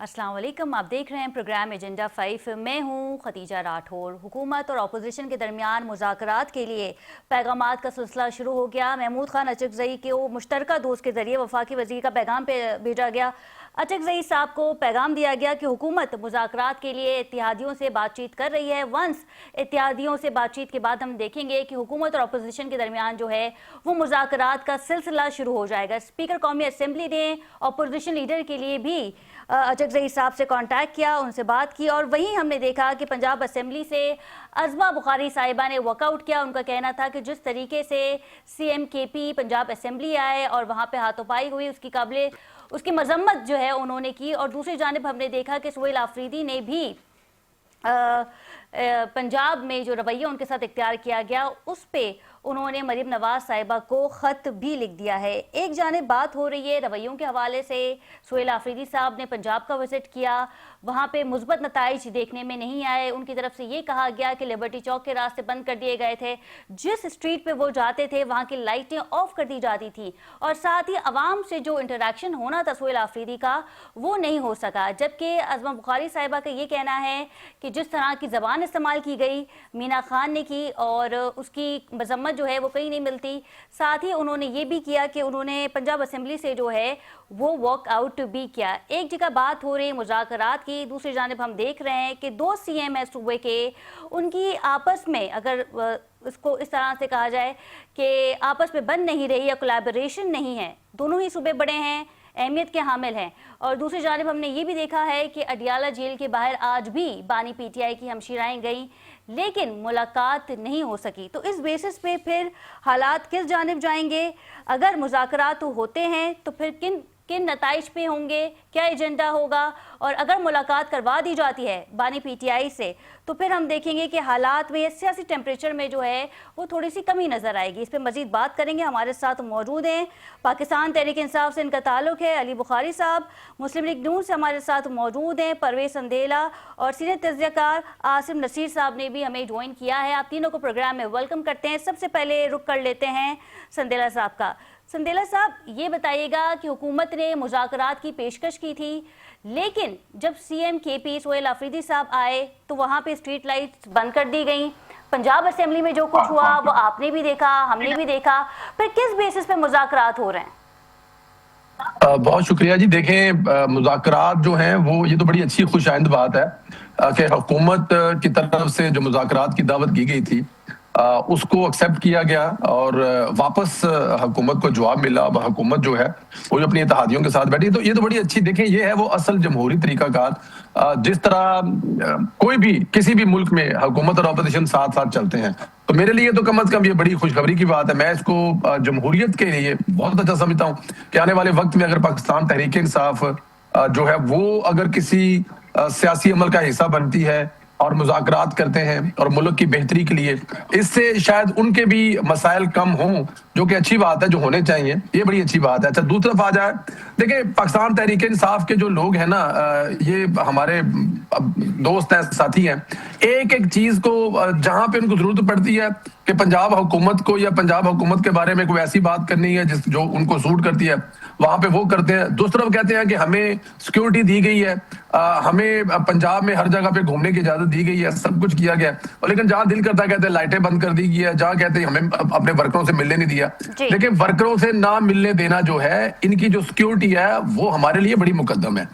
अस्सलाम वालेकुम। आप देख रहे हैं प्रोग्राम एजेंडा 5। मैं हूं खतीजा राठौर। हुकूमत और अपोजिशन के दरमियान मुज़ाकरात के लिए पैगामात का सिलसिला शुरू हो गया। महमूद खान अचकज़ई को मुश्तरका दोस्त के ज़रिए वफाकी वज़ीर का पैगाम भेजा गया। अचकज़ई साहब को पैगाम दिया गया कि हुकूमत मुज़ाकरात के लिए इत्तेहादियों से बातचीत कर रही है। वंस इत्तेहादियों से बातचीत के बाद हम देखेंगे कि हुकूमत और अपोजिशन के दरमियान जो है वो मुज़ाकरात का सिलसिला शुरू हो जाएगा। स्पीकर कौमी असम्बली ने अपोजिशन लीडर के लिए भी अचकज़ई साहब से कांटेक्ट किया, उनसे बात की और वहीं हमने देखा कि पंजाब असम्बली से अज़मा बुखारी साहिबा ने वॉकआउट किया। उनका कहना था कि जिस तरीके से CMKP पंजाब असम्बली आए और वहाँ पे हाथोपाई हुई उसकी मजम्मत जो है उन्होंने की। और दूसरी जानिब हमने देखा कि सुहेल आफरीदी ने भी पंजाब में जो रवैया उनके साथ इख्तियार किया गया उस पे उन्होंने मरीम नवाज साहिबा को ख़त भी लिख दिया है। एक जानिब बात हो रही है रवैयों के हवाले से। सुहेल आफरीदी साहब ने पंजाब का विजिट किया, वहाँ पे मुस्बत नताइज देखने में नहीं आए। उनकी तरफ से ये कहा गया कि लिबर्टी चौक के रास्ते बंद कर दिए गए थे, जिस स्ट्रीट पे वो जाते थे वहाँ की लाइटें ऑफ कर दी जाती थी और साथ ही अवाम से जो इंटरेक्शन होना था सुहेल आफरीदी का वो नहीं हो सका। जबकि अज़मा बुखारी साहिबा का ये कहना है कि जिस तरह की ज़बान इस्तेमाल की गई मीना खान ने की और उसकी मजम्मत जो है वो कहीं नहीं मिलती। साथ ही उन्होंने ये भी किया कि उन्होंने पंजाब असम्बली से जो है वो वॉक आउट भी किया। एक जगह बात हो रही मुज़ाकरात की, दूसरी जानिब हम देख रहे हैं कि दो CM है सूबे के, उनकी आपस में अगर इसको इस तरह से कहा जाए कि आपस में बन नहीं रही या कोलैबोरेशन नहीं है। दोनों ही सूबे बड़े हैं, अहमियत के हामिल हैं। और दूसरी जानिब हमने ये भी देखा है कि अडियाला जेल के बाहर आज भी बानी PTI की हमशीराएं गईं लेकिन मुलाकात नहीं हो सकी। तो इस बेसिस पे फिर हालात किस जानिब जाएंगे? अगर मुज़ाकरात होते हैं तो फिर किन किन नताइज पे होंगे, क्या एजेंडा होगा? और अगर मुलाकात करवा दी जाती है बानी PTI से तो फिर हम देखेंगे कि हालात में सियासी टेम्परेचर में जो है वो थोड़ी सी कमी नज़र आएगी। इस पर मजीद बात करेंगे। हमारे साथ मौजूद हैं पाकिस्तान तहरीक इंसाफ से इनका ताल्लुक़ है अली बुखारी साहब, मुस्लिम लीग नून से हमारे साथ मौजूद हैं परवेज़ संदेला और सीनियर तज्ज़ियाकार आसिम नसीर साहब ने भी हमें ज्वाइन किया है। आप तीनों को प्रोग्राम में वेलकम करते हैं। सबसे पहले रुख कर लेते हैं संदेला साहब का। संदेला साहब, ये बताइएगा कि हुकूमत ने मुज़ाकरात की पेशकश की थी लेकिन जब CMKP सुहेल आफरीदी साहब आए तो वहाँ पे स्ट्रीट लाइट्स बंद कर दी गई। पंजाब असम्बली में जो कुछ हुआ वो आपने भी देखा, हमने भी देखा। फिर किस बेसिस पे मुज़ाकरात हो रहे हैं? बहुत शुक्रिया जी। देखें, मुज़ाकरात जो हैं वो ये तो बड़ी अच्छी खुशाइंद बात है कि हुकूमत की तरफ से जो मुज़ाकरात की दावत की गई थी उसको एक्सेप्ट किया गया और वापस हुकूमत को जवाब मिला। अब हुकूमत जो है वो जो अपनी इत्तेहादियों के साथ बैठी, तो ये तो बड़ी अच्छी। देखें, ये है वो असल जमहूरी तरीकाकार। जिस तरह कोई भी किसी भी मुल्क में हुकूमत और अपोजिशन साथ साथ चलते हैं, तो मेरे लिए तो कम अज कम ये बड़ी खुशखबरी की बात है। मैं इसको जमहूरियत के लिए बहुत अच्छा समझता हूँ कि आने वाले वक्त में अगर पाकिस्तान तहरीक इंसाफ जो है वो अगर किसी सियासी अमल का हिस्सा बनती है और मुज़ाकरात करते हैं और मुल्क की बेहतरी के लिए, इससे शायद उनके भी मसाइल कम हों, जो कि अच्छी बात है, जो होने चाहिए। ये बड़ी अच्छी बात है। अच्छा, दूसरी तरफ आ जाए, देखिए पाकिस्तान तहरीक इंसाफ के जो लोग हैं ना, ये हमारे दोस्त हैं, साथी हैं, एक एक चीज को जहां पे उनको जरूरत पड़ती है कि पंजाब हुकूमत को या पंजाब हुकूमत के बारे में कोई ऐसी बात करनी है जिस जो उनको सूट करती है, वहां पे वो करते हैं। दूसरी तरफ कहते हैं कि हमें सिक्योरिटी दी गई है, हमें पंजाब में हर जगह पे घूमने की इजाजत दी गई है, सब कुछ किया गया, और लेकिन जहां दिल करता है कहते हैं लाइटें बंद कर दी गई है, जहां कहते हैं हमें अपने वर्करों से मिलने नहीं दिया। लेकिन वर्करों से ना मिलने देना जो है, इनकी जो सिक्योरिटी है वो हमारे लिए बड़ी मुकद्दम है।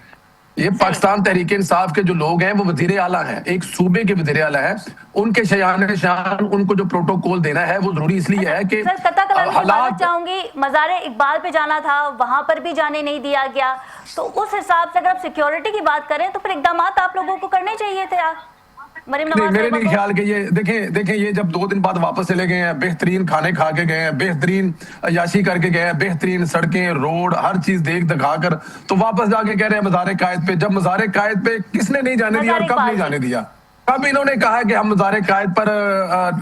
ये पाकिस्तान तहरीक इंसाफ के जो लोग हैं वो वजीर आला हैं, एक सूबे के वजीर आला हैं, उनके शान उनको जो प्रोटोकॉल देना है वो जरूरी इसलिए है कि हालात चाहूंगी मज़ारे इकबाल पे जाना था, वहां पर भी जाने नहीं दिया गया। तो उस हिसाब से अगर आप सिक्योरिटी की बात करें तो फिर इकदाम आप लोगों को करने चाहिए थे यार। मेरे नहीं ख्याल के ये देखें ये जब 2 दिन बाद वापस चले गए हैं, बेहतरीन खाने खा के गए हैं, बेहतरीन अयाशी करके गए हैं, बेहतरीन सड़कें रोड हर चीज देख दिखा कर, तो वापस जाके कह रहे हैं मज़ारे कायद पे। जब मज़ारे कायद पे किसने नहीं जाने दिया और कब नहीं जाने दिया? कब इन्होंने कहा कि हम मज़ारे कायद पर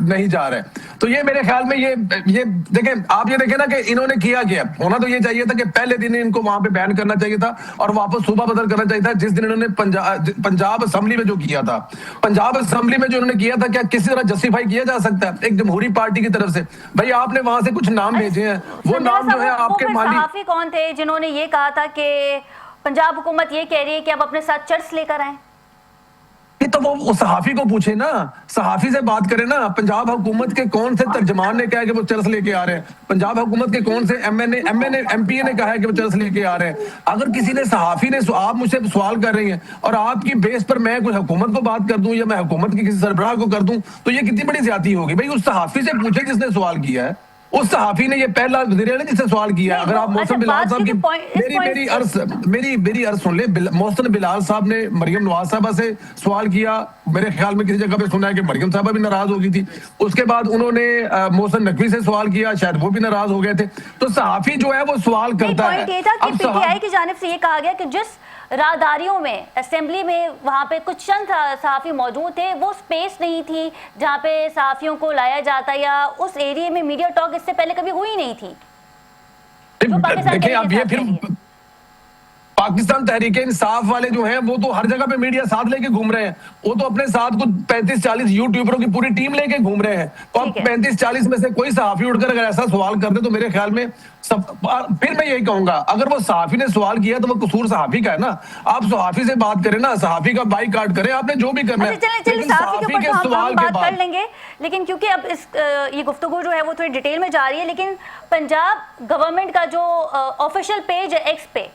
नहीं जा रहे? तो ये मेरे ख्याल में ये देखें, आप ये देखें ना कि इन्होंने किया क्या। होना तो ये चाहिए था कि पहले दिन इनको वहां पे बैन करना चाहिए था और वापस सूबा बदल करना चाहिए था। जिस दिन इन्होंने पंजाब असम्बली में जो किया था, पंजाब असम्बली में जो इन्होंने किया था, क्या किसी तरह जस्टिफाई किया जा सकता है एक जमहूरी पार्टी की तरफ से? भाई आपने वहां से कुछ नाम भेजे हैं, वो नाम जो है आपके मालिक कौन थे जिन्होंने ये कहा था कि पंजाब हुकूमत ये कह रही है कि अब अपने साथ चर्च लेकर आए। तो वो सहाफी को पूछे ना, सहाफी से बात करे ना। पंजाब हुकूमत के कौन से तर्जमान ने कहा है कि वो चर्च लेके आ रहे हैं? पंजाब हुकूमत के कौन से एमपीए ने कहा है कि वो चर्च लेके आ रहे हैं? अगर किसी ने सहाफी ने, आप मुझसे सवाल कर रही हैं और आपकी बेस पर मैं कुछ हुकूमत को बात कर दूं या मैं हुकूमत के किसी सरबराह को कर दूं, तो ये कितनी बड़ी ज्यादती होगी। भाई उस सहाफी से पूछे जिसने सवाल किया है। उस सहाफी ने ये पहला वज़ीर ने जिससे सवाल किया। अगर आप मोहसिन बिलाल साहब की मेरी अर्ज सुन ले। मोहसिन बिलाल साहब ने मरियम नवाज साहबा से सवाल किया। मेरे ख्याल में किसी जगह पे सुना है कि मरियम साहबा भी नाराज हो गई थी। उसके बाद उन्होंने मोहसिन नकवी से सवाल किया, शायद वो भी नाराज हो गए थे। तो सहाफी जो है वो सवाल करता है। ये था कि पीटीआई की जानिब से ये कहा गया कि जिस राहदारियों में असेंबली में वहां पे कुछ चंद सहाफी मौजूद थे, वो स्पेस नहीं थी जहां पे सहाफियों को लाया जाता, या उस एरिया में मीडिया टॉक इससे पहले कभी हुई नहीं थी। देखिए अब ये फिर पाकिस्तान तहरीक इंसाफ वाले जो हैं वो तो हर जगह पे मीडिया साथ लेके घूम रहे हैं। वो तो अपने साथ कुछ 35-40 यूट्यूबरों की पूरी टीम लेके घूम रहे हैं। तो अब 35-40 में से कोई सहाफी उठकर अगर ऐसा सवाल कर दे तो मेरे ख्याल में फिर मैं यही कहूंगा, अगर वो सहाफी ने सवाल किया तो वो कसूर सहाफी का है ना। आप सहाफी से बात करें ना, सहाफी का बाइकाट करें, आपने जो भी करना है। सहाफी के ऊपर हम बात कर लेंगे, लेकिन क्योंकि अब ये गुफ्तगू जो है वो थोड़ी डिटेल में जा रही है। लेकिन पंजाब गवर्नमेंट का जो ऑफिशियल पेज है एक्स पे,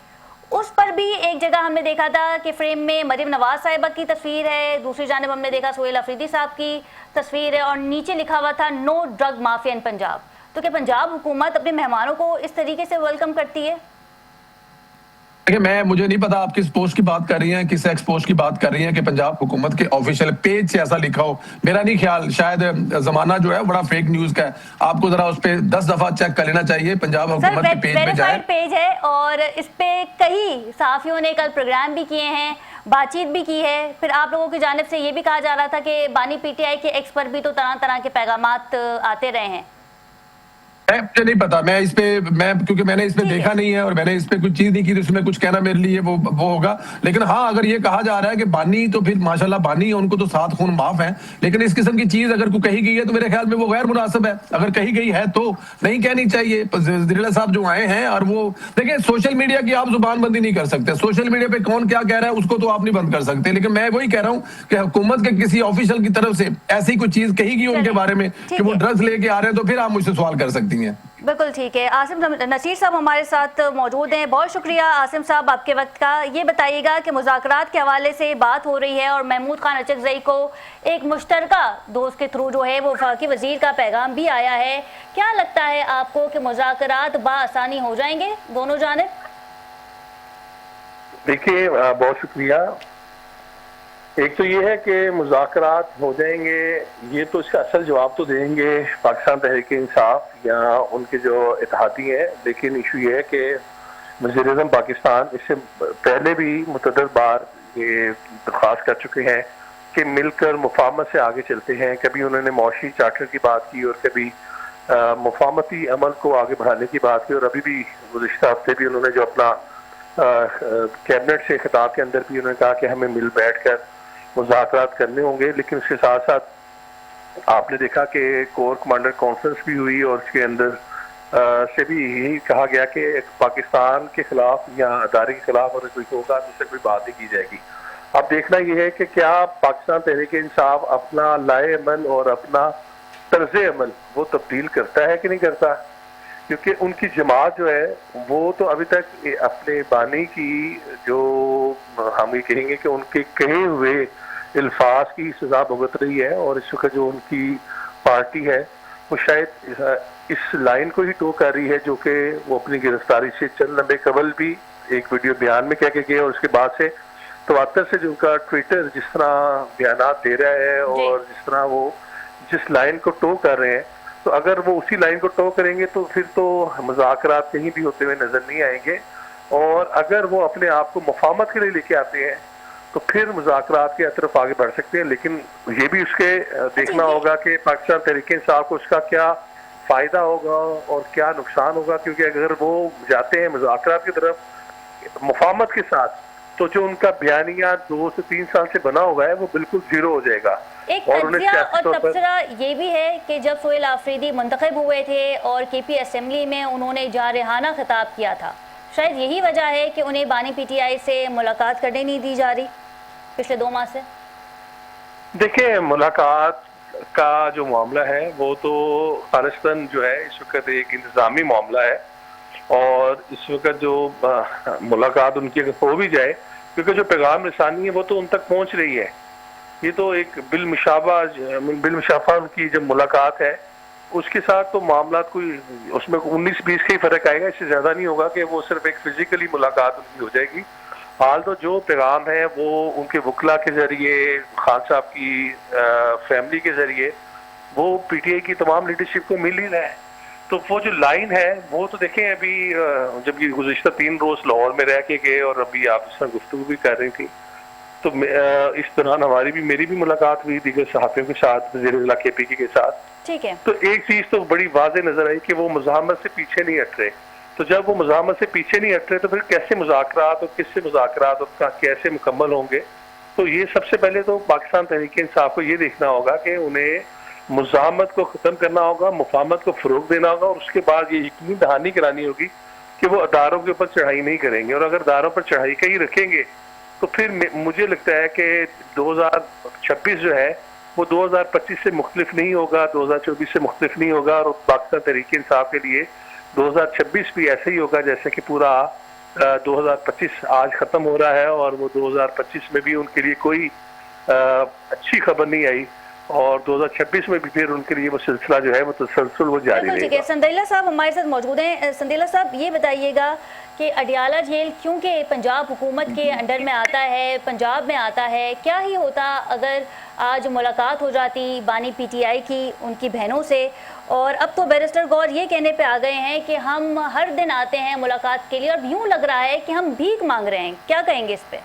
उस पर भी एक जगह हमने देखा था कि फ्रेम में मरियम नवाज साहिबा की तस्वीर है, दूसरी जानिब हमने देखा सोहेल अफरीदी साहब की तस्वीर है और नीचे लिखा हुआ था नो ड्रग माफिया इन पंजाब। तो क्या पंजाब हुकूमत अपने मेहमानों को इस तरीके से वेलकम करती है? मुझे नहीं पता आप किस पोस्ट की बात कर रही हैं, किस एक्स पोस्ट की बात कर रही हैं कि पंजाब हुकूमत के ऑफिशियल पेज से ऐसा लिखा हो। मेरा नहीं ख्याल, शायद जमाना जो है बड़ा फेक न्यूज का है। आपको जरा उस पे 10 दफा चेक कर लेना चाहिए। पंजाब हुकूमत के पेज पे जाए, पेज है और इस पे कई सहाफियों ने कल प्रोग्राम भी किए हैं, बातचीत भी की है। फिर आप लोगों की जानिब से ये भी कहा जा रहा था कि बानी पीटीआई के एक्स पर भी तो तरह तरह के पैगामात आते रहे हैं। मुझे नहीं पता, क्योंकि मैंने इसमें देखा नहीं है और मैंने इस पे कुछ चीज नहीं की, तो इसमें कुछ कहना मेरे लिए वो होगा। लेकिन हाँ, अगर ये कहा जा रहा है कि बानी, तो फिर माशाल्लाह बानी है, उनको तो 7 खून माफ है। लेकिन इस किस्म की चीज अगर कोई कही गई है तो मेरे ख्याल में वो गैर मुनासिब है। अगर कही गई है तो नहीं कहनी चाहिए। वज़ीर साहब जो आए हैं, और वो देखिए सोशल मीडिया की आप जुबान बंदी नहीं कर सकते। सोशल मीडिया पे कौन क्या कह रहा है उसको तो आप नहीं बंद कर सकते। लेकिन मैं वही कह रहा हूँ कि हुकूमत के किसी ऑफिशियल की तरफ से ऐसी कोई चीज कही गई उनके बारे में कि वो ड्रग्स लेके आ रहे हैं, तो फिर आप मुझसे सवाल कर सकती हैं। बिल्कुल ठीक है। आसिम नसीर साहब हमारे साथ मौजूद हैं। बहुत शुक्रिया आसिम साहब आपके वक्त का। ये बताइएगा कि मुज़ाकरात के हवाले से बात हो रही है और महमूद खान अचकज़ई को एक मुश्तरका दोस्त के थ्रू जो है वो वफाकी वज़ीर का पैगाम भी आया है। क्या लगता है आपको कि मुज़ाकरात बाआसानी हो जाएंगे दोनों जानिब? देखिए, बहुत शुक्रिया। एक तो ये है कि मुज़ाकरात हो जाएंगे, ये तो इसका असल जवाब तो देंगे पाकिस्तान तहरीक इंसाफ या उनके जो इत्तेहादी हैं। लेकिन इशू ये है कि वज़ीर-ए-आज़म पाकिस्तान इससे पहले भी मुतअद्दिद बार ये दरख्वास्त कर चुके हैं कि मिलकर मुफाहमत से आगे चलते हैं। कभी उन्होंने मौशी चार्टर की बात की और कभी मुफाहमती अमल को आगे बढ़ाने की बात की, और अभी भी गुज़िश्ता हफ्ते भी उन्होंने जो अपना कैबिनेट से खिताब के अंदर भी उन्होंने कहा कि हमें मिल बैठ कर मुज़ाकरात करने होंगे। लेकिन उसके साथ साथ आपने देखा कि कोर कमांडर कॉन्फ्रेंस भी हुई और उसके अंदर से भी यही कहा गया कि पाकिस्तान के खिलाफ या अदारे के खिलाफ अगर कोई होगा तो उससे कोई बात नहीं की जाएगी। अब देखना यह है कि क्या पाकिस्तान तहरीक इंसाफ अपना लाए अमल और अपना तर्ज अमल वो तब्दील करता है कि नहीं करता, क्योंकि उनकी जमात जो है वो तो अभी तक अपने बानी की जो हम ये कहेंगे कि उनके कहे हुए अल्फाज की सजा भुगत रही है। और इस वक्त जो उनकी पार्टी है वो शायद इस लाइन को ही टो कर रही है जो कि वो अपनी गिरफ्तारी से चंद लम्बे कबल भी एक वीडियो बयान में कह के गए, और उसके बाद से तवातर से जो उनका ट्विटर जिस तरह बयान दे रहा है और जिस तरह वो जिस लाइन को टो कर रहे हैं, तो अगर वो उसी लाइन को टो करेंगे तो फिर तो मुज़ाकरात कहीं भी होते हुए नजर नहीं आएंगे। और अगर वो अपने आप को मुफाहमत के लिए लेके आते हैं तो फिर मुज़ाकरात की तरफ आगे बढ़ सकते हैं। लेकिन ये भी उसके देखना होगा कि पाकिस्तान तहरीक इंसाफ को उसका क्या फायदा होगा और क्या नुकसान होगा, क्योंकि अगर वो जाते हैं मुज़ाकरात की तरफ मुफाहमत के साथ तो जो उनका बयानिया 2 से 3 साल से बना हुआ है वो बिल्कुल जीरो हो जाएगा। एक और तबसरा ये भी है कि जब सोहेल आफरीदी मुंतखब हुए थे और केपी असेंबली में उन्होंने जारहाना खिताब किया था, शायद यही वजह है कि उन्हें बानी पीटीआई से मुलाकात करने नहीं दी जा रही पिछले 2 माह से। देखिए, मुलाकात का जो मामला है वो तो खालिस्तान जो है इस वक्त एक इंतजामी मामला है, और इस वक्त जो मुलाकात उनकी अगर हो भी जाए, क्योंकि जो पैगाम रसानी है वो तो उन तक पहुंच रही है। ये तो एक बिलमुशाफा उनकी जब मुलाकात है उसके साथ तो मामला कोई उसमें 19-20 का ही फर्क आएगा, इससे ज्यादा नहीं होगा कि वो सिर्फ एक फिजिकली मुलाकात उनकी हो जाएगी। हाल तो जो पैगाम है वो उनके वकला के जरिए, खान साहब की फैमिली के जरिए वो पीटीआई की तमाम लीडरशिप को मिल ही रहा है। तो वो जो लाइन है वो तो देखें, अभी जब ये गुज़िश्ता 3 रोज लाहौर में रह के गए और अभी आप इस तरह गुफ्तगू भी कर रही थी, तो इस दौरान मेरी भी मुलाकात हुई दीगर सहाफ़ियों के साथ, वज़ीर-ए-आला KPK के साथ। ठीक है। तो एक चीज तो बड़ी वाज़ेह नजर आई कि वो मुज़ाहमत से पीछे नहीं हट रहे। तो जब वो मुज़ाहमत से पीछे नहीं हट रहे तो फिर कैसे मुज़ाकरात और किससे मुज़ाकरात और कैसे मुकम्मल होंगे? तो ये सबसे पहले तो पाकिस्तान तहरीक-ए-इंसाफ को ये देखना होगा कि उन्हें मुज़ाहमत को ख़त्म करना होगा, मुफ़ाहमत को फ़रोग़ देना होगा, और उसके बाद ये यकीन दहानी करानी होगी कि वो अदारों के ऊपर चढ़ाई नहीं करेंगे। और अगर अदारों पर चढ़ाई का ही रखेंगे तो फिर मुझे लगता है कि 2026 जो है वो 2025 से मुख्तलिफ नहीं होगा, 2024 से मुख्तलिफ नहीं होगा, और पाकिस्तान तहरीक-ए-इंसाफ के लिए 2026 भी ऐसे ही होगा जैसे कि पूरा 2025 आज ख़त्म हो रहा है, और वो 2025 में भी उनके लिए कोई अच्छी खबर नहीं आई, और 2026 में भी फिर उनके लिए वो सिलसिला जो है वो तसलसल वो जारी रहेगा। ठीक है, संदेला साहब हमारे साथ मौजूद हैं। संदेला साहब, ये बताइएगा कि अडियाला जेल क्योंकि पंजाब हुकूमत के अंडर में आता है, पंजाब में आता है, क्या ही होता अगर आज मुलाकात हो जाती बानी पीटीआई की उनकी बहनों से? और अब तो बैरिस्टर गौर ये कहने पे आ गए हैं कि हम हर दिन आते हैं मुलाकात के लिए, और यूं लग रहा है कि हम भीख मांग रहे हैं। क्या कहेंगे इस पे?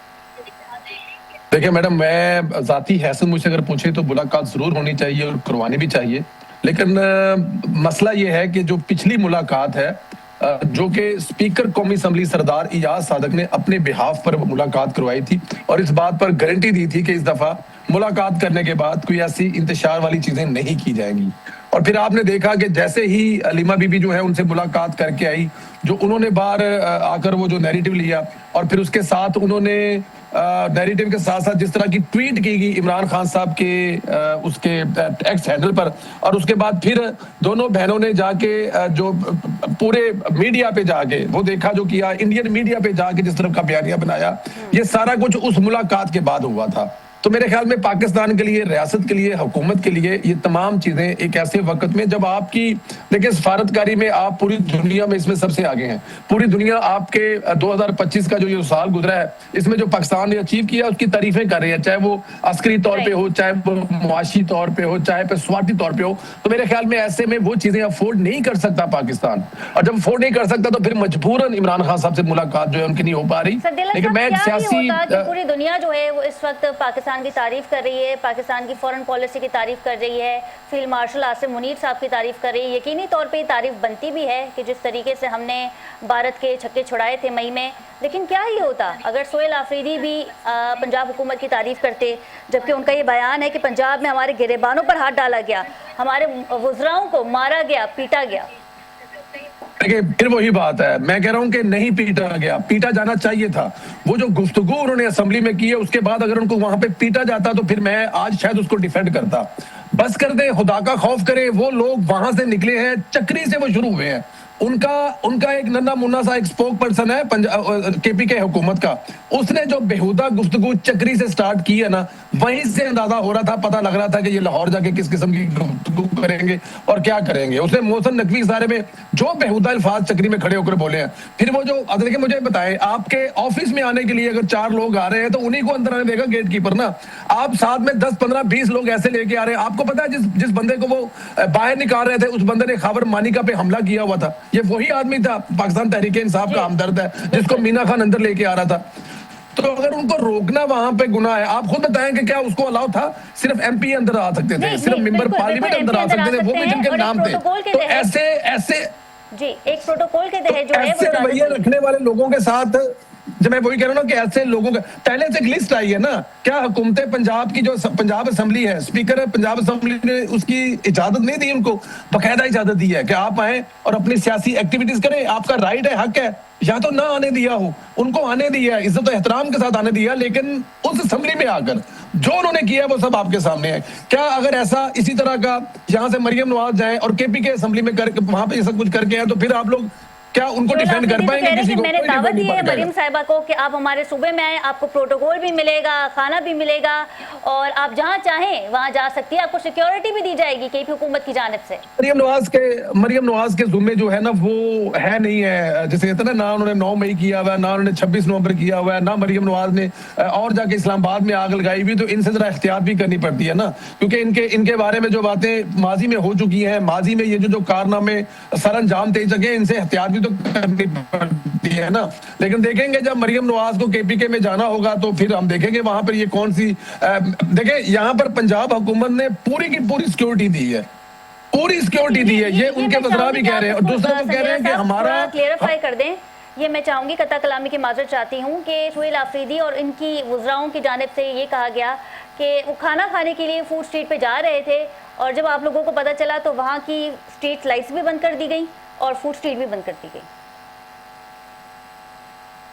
देखिए मैडम, मैं जाती हैसियत मुझसे अगर पूछे तो मुलाकात जरूर होनी चाहिए और करवानी भी चाहिए, लेकिन मसला ये है कि जो पिछली मुलाकात है, जो कि स्पीकर कौमी असम्बली सरदार इजाज सादक ने अपने बिहाफ पर मुलाकात करवाई थी, और इस बात पर गारंटी दी थी कि इस दफा मुलाकात करने के बाद कोई ऐसी इंतशार वाली चीजें नहीं की जाएंगी। और फिर आपने देखा कि जैसे ही अलीमा बीबी जो है उनसे मुलाकात करके आई, जो उन्होंने बाहर आकर वो जो नैरेटिव लिया, और फिर उसके साथ उन्होंने नैरेटिव के साथ साथ जिस तरह की ट्वीट की गई इमरान खान साहब के उसके एक्स हैंडल पर, और उसके बाद फिर दोनों बहनों ने जाके जो पूरे मीडिया पे जाके वो देखा जो किया, इंडियन मीडिया पे जाके जिस तरह का बयानिया बनाया, ये सारा कुछ उस मुलाकात के बाद हुआ था। तो मेरे ख्याल में पाकिस्तान के लिए, रियासत के लिए, हुकूमत के लिए ये तमाम चीजें एक ऐसे वक्त में जब आपकी देखिए सफारतकारी में आप पूरी दुनिया में इसमें सबसे आगे हैं। पूरी दुनिया आपके 2025 का जो ये साल गुजरा है इसमें जो पाकिस्तान ने अचीव किया उसकी तारीफें कर रही है, चाहे वो अस्करी तौर पे हो, चाहे वो मुआशी तौर पे हो, चाहे पेशवाटी तौर पे हो। तो मेरे ख्याल में ऐसे में वो चीजें अफोर्ड नहीं कर सकता पाकिस्तान, और जब अफोर्ड नहीं कर सकता तो फिर मजबूरन इमरान खान साहब से मुलाकात जो है उनकी नहीं हो पा रही। लेकिन मैं सियासी पूरी दुनिया जो है वो इस वक्त पाकिस्तान की तारीफ कर रही है, पाकिस्तान की फॉरेन पॉलिसी की तारीफ कर रही है, फील्ड मार्शल आसिम मुनीर साहब की तारीफ कर रही है। यकीनी तौर पे तारीफ बनती भी है कि जिस तरीके से हमने भारत के छक्के छुड़ाए थे मई में, लेकिन क्या ही होता अगर सोहेल आफरीदी भी पंजाब हुकूमत की तारीफ करते, जबकि उनका ये बयान है कि पंजाब में हमारे गिरेबानों पर हाथ डाला गया, हमारे वुज़राओं को मारा गया, पीटा गया। देखिए फिर वही बात है, मैं कह रहा हूं कि नहीं पीटा गया, पीटा जाना चाहिए था। वो जो गुफ्तगू उन्होंने असेंबली में की है उसके बाद अगर उनको वहां पे पीटा जाता तो फिर मैं आज शायद उसको डिफेंड करता। बस कर दे, खुदा का खौफ करे, वो लोग वहां से निकले हैं, चक्री से वो शुरू हुए हैं। उनका एक नन्ना मुन्ना सा एक स्पोक पर्सन है KPK हुकूमत का, उसने जो बेहुदा गुफ्तगू चक्री से स्टार्ट की है ना, वहीं से अंदाजा हो रहा था, पता लग रहा था कि ये लाहौर जाके किस किस्म की गुफ्तगू करेंगे और क्या करेंगे। उसने मोहसिन नकवी इस बारे में जो बेहुदा अल्फाज चक्री में खड़े होकर बोले हैं। फिर वो जो देखिए मुझे बताएं, आपके ऑफिस में आने के लिए अगर 4 लोग आ रहे हैं तो उन्हीं को अंदर आने देगा गेट कीपर ना। आप साथ में 10, 15, 20 लोग ऐसे लेके आ रहे हैं। आपको पता है जिस बंदे को वो बाहर निकाल रहे थे उस बंदे ने खबर मानिका पे हमला किया हुआ था। ये वही आदमी था, पाकिस्तान तहरीक इंसाफ का हमदर्द है, जिसको मीना खान अंदर लेके आ रहा था। तो अगर उनको रोकना वहां पे गुनाह है, आप खुद बताएं कि क्या उसको अलाउ था? सिर्फ MP अंदर आ सकते थे, सिर्फ मेंबर पार्लियामेंट अंदर आ सकते थे, वो भी जिनके नाम थे। तो ऐसे जी एक प्रोटोकॉल के तहत जो है ऐसे रवैया रखने वाले लोगों के साथ जब मैं वही कह रहा हूँ ना कि ऐसे लोगों का पहले से एक लिस्ट आई है ना, क्या हुकूमत पंजाब की जो पंजाब असेंबली है, स्पीकर है पंजाब असेंबली ने उसकी इजाजत नहीं दी, उनको बाकायदा इजाजत दी है कि आप आए और अपनी सियासी एक्टिविटीज करें, आपका राइट है, हक है, या तो ना आने दिया हो, उनको आने दिया, इज्जत और एहतराम के साथ आने दिया, लेकिन उस असेंबली में आकर जो उन्होंने किया वो सब आपके सामने है। क्या अगर ऐसा इसी तरह का यहाँ से मरियम नवाज जाए और केपी के असेंबली में करके वहां पे ये सब कुछ करके आए, तो फिर आप लोग क्या उनको डिफेंड कर पाएंगे? किसी को मैंने कोई दावत डिफेंड दी नहीं है कर मरियम पाएगा। साहिबा को कि आप हमारे सूबे में आए, आपको प्रोटोकॉल भी मिलेगा, खाना भी मिलेगा और आप जहां चाहें वहां जा सकती है, आपको सिक्योरिटी भी दी जाएगी केपी हुकूमत की जानिब से। मरियम नवाज के जुम्मे जो है ना वो है नहीं है, जैसे कहते हैं ना उन्होंने 9 मई किया हुआ है, ना उन्होंने 26 नवंबर किया हुआ है, ना मरियम नवाज ने और जाके इस्लामाबाद में आग लगाई हुई, तो इनसे जरा एहतियात भी करनी पड़ती है ना, क्योंकि इनके बारे में जो बातें माजी में हो चुकी हैं, माजी में ये जो कारनामे सर अंजाम दे सके, इनसे एहतियात भी तो करनी पड़ती है ना। लेकिन देखेंगे जब मरियम नवाज को केपीके में जाना होगा तो फिर हम देखेंगे वहां पर ये कौन सी देखें, यहाँ पर पंजाब हुकूमत ने पूरी की पूरी सिक्योरिटी दी है, पूरी सिक्योरिटी दी है, ये उनके वज़रा भी कह रहे हैं और दूसरा तो कह रहे हैं कि हमारा क्लियरिफाई कर दें। ये मैं चाहूंगी, कता कलामी की माजरत चाहती हूँ कि सुहेल आफरीदी और इनकी वज़राओं की जानिब से ये कहा गया कि वो खाना खाने के लिए फूड स्ट्रीट पे जा रहे थे और जब आप लोगों को पता चला तो वहाँ की स्ट्रीट लाइट्स भी बंद कर दी गई और फूड स्ट्रीट भी बंद कर दी गई।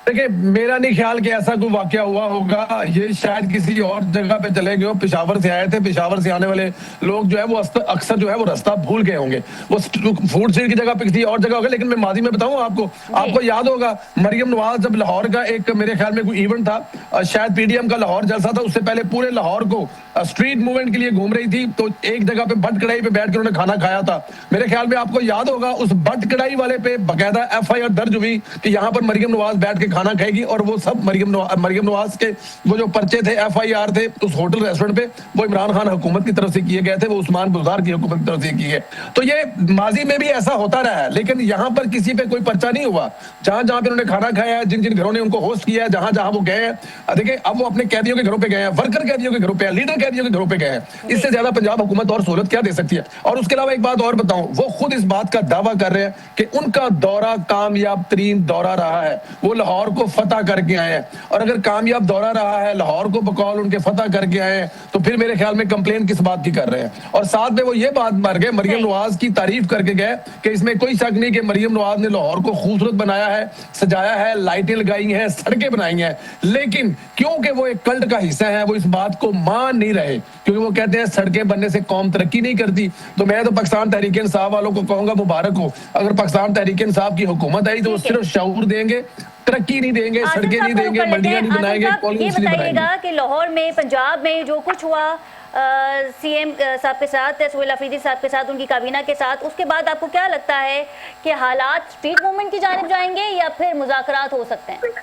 देखिए, मेरा नहीं ख्याल कि ऐसा कोई वाकया हुआ होगा, ये शायद किसी और जगह पे चले गए हो, पेशावर से आए थे, पेशावर से आने वाले लोग जो है वो अक्सर जो है वो रास्ता भूल गए होंगे, वो फूड स्ट्रीट की जगह पे किसी और जगह होगा। लेकिन मैं माजी में बताऊं आपको याद होगा मरियम नवाज जब लाहौर का एक मेरे ख्याल में कोई इवेंट था, शायद पीडीएम का लाहौर जलसा था, उससे पहले पूरे लाहौर को स्ट्रीट मूवमेंट के लिए घूम रही थी, तो एक जगह पे भट्ट कढ़ाई पे बैठ कर उन्होंने खाना खाया था। मेरे ख्याल में आपको याद होगा उस भट्ट कढ़ाई वाले पे बाकायदा FIR दर्ज हुई कि यहाँ पर मरियम नवाज बैठ के खाना खाएगी, और वो सब मरियम नवाज के वो जो पर्चे थे, FIR थे उस होटल रेस्टोरेंट पे, वो इमरान खान हुकूमत की तरफ से किए गए थे, वो उस्मान बुज़दार की हुकूमत की तरफ से किए। तो ये माजी में भी ऐसा होता रहा है, लेकिन यहाँ पर किसी पे कोई पर्चा नहीं हुआ। जहां जहां पे उन्होंने खाना खाया है, जिन जिन घरों ने उनको होस्ट किया है, जहां जहां वो गए हैं, देखिए अब वो अपने कैदियों के घरों पे गए हैं, वर्कर कैदियों के घरों पे, लीडर कैदियों के घरों पे गए हैं, इससे ज्यादा पंजाब हुकूमत और सहूलत क्या दे सकती है? और उसके अलावा एक बात और बताऊं, वो खुद इस बात का दावा कर रहे हैं कि उनका दौरा कामयाब तरीन दौरा रहा है, वो लाहौर को फतह करके आए हैं, और अगर कामयाब दौरा रहा है, लाहौर को बकौल उनके फतह करके आए हैं, तो फिर मेरे ख्याल में कंप्लेन किस बात की कर रहे हैं? और साथ में वो ये बात मार गए, मरियम नवाज की तारीफ करके गए कि इसमें कोई शक नहीं कि मरियम नवाज ने लाहौर को खूबसूरत बनाया है, सजाया है, लाइटें लगाई हैं, सड़कें बनाई हैं, लेकिन क्योंकि वो एक कल्ट का हिस्सा है वो इस बात को मान नहीं रहे, क्योंकि वो कहते हैं सड़कें बनने से कौम तरक्की नहीं करती। तो मैं तो पाकिस्तान तहरीक इंसाफ वालों को कहूंगा मुबारक हो, अगर पाकिस्तान तहरीक इंसाफ की हुकूमत आई तो वो सिर्फ शऊर देंगे, तरक्की नहीं देंगे, सड़कें नहीं देंगे, मंडियां नहीं बनाएंगे, कॉलेज नहीं बनाएंगे। कि लाहौर में, पंजाब में जो कुछ हुआ CM साहब के साथ, सुहेल आफरीदी साहब के साथ, उनकी काबीना के साथ, उसके बाद आपको क्या लगता है कि हालात स्ट्रीट मूवमेंट की जानिब जाएंगे या फिर मुज़ाकरात हो सकते हैं?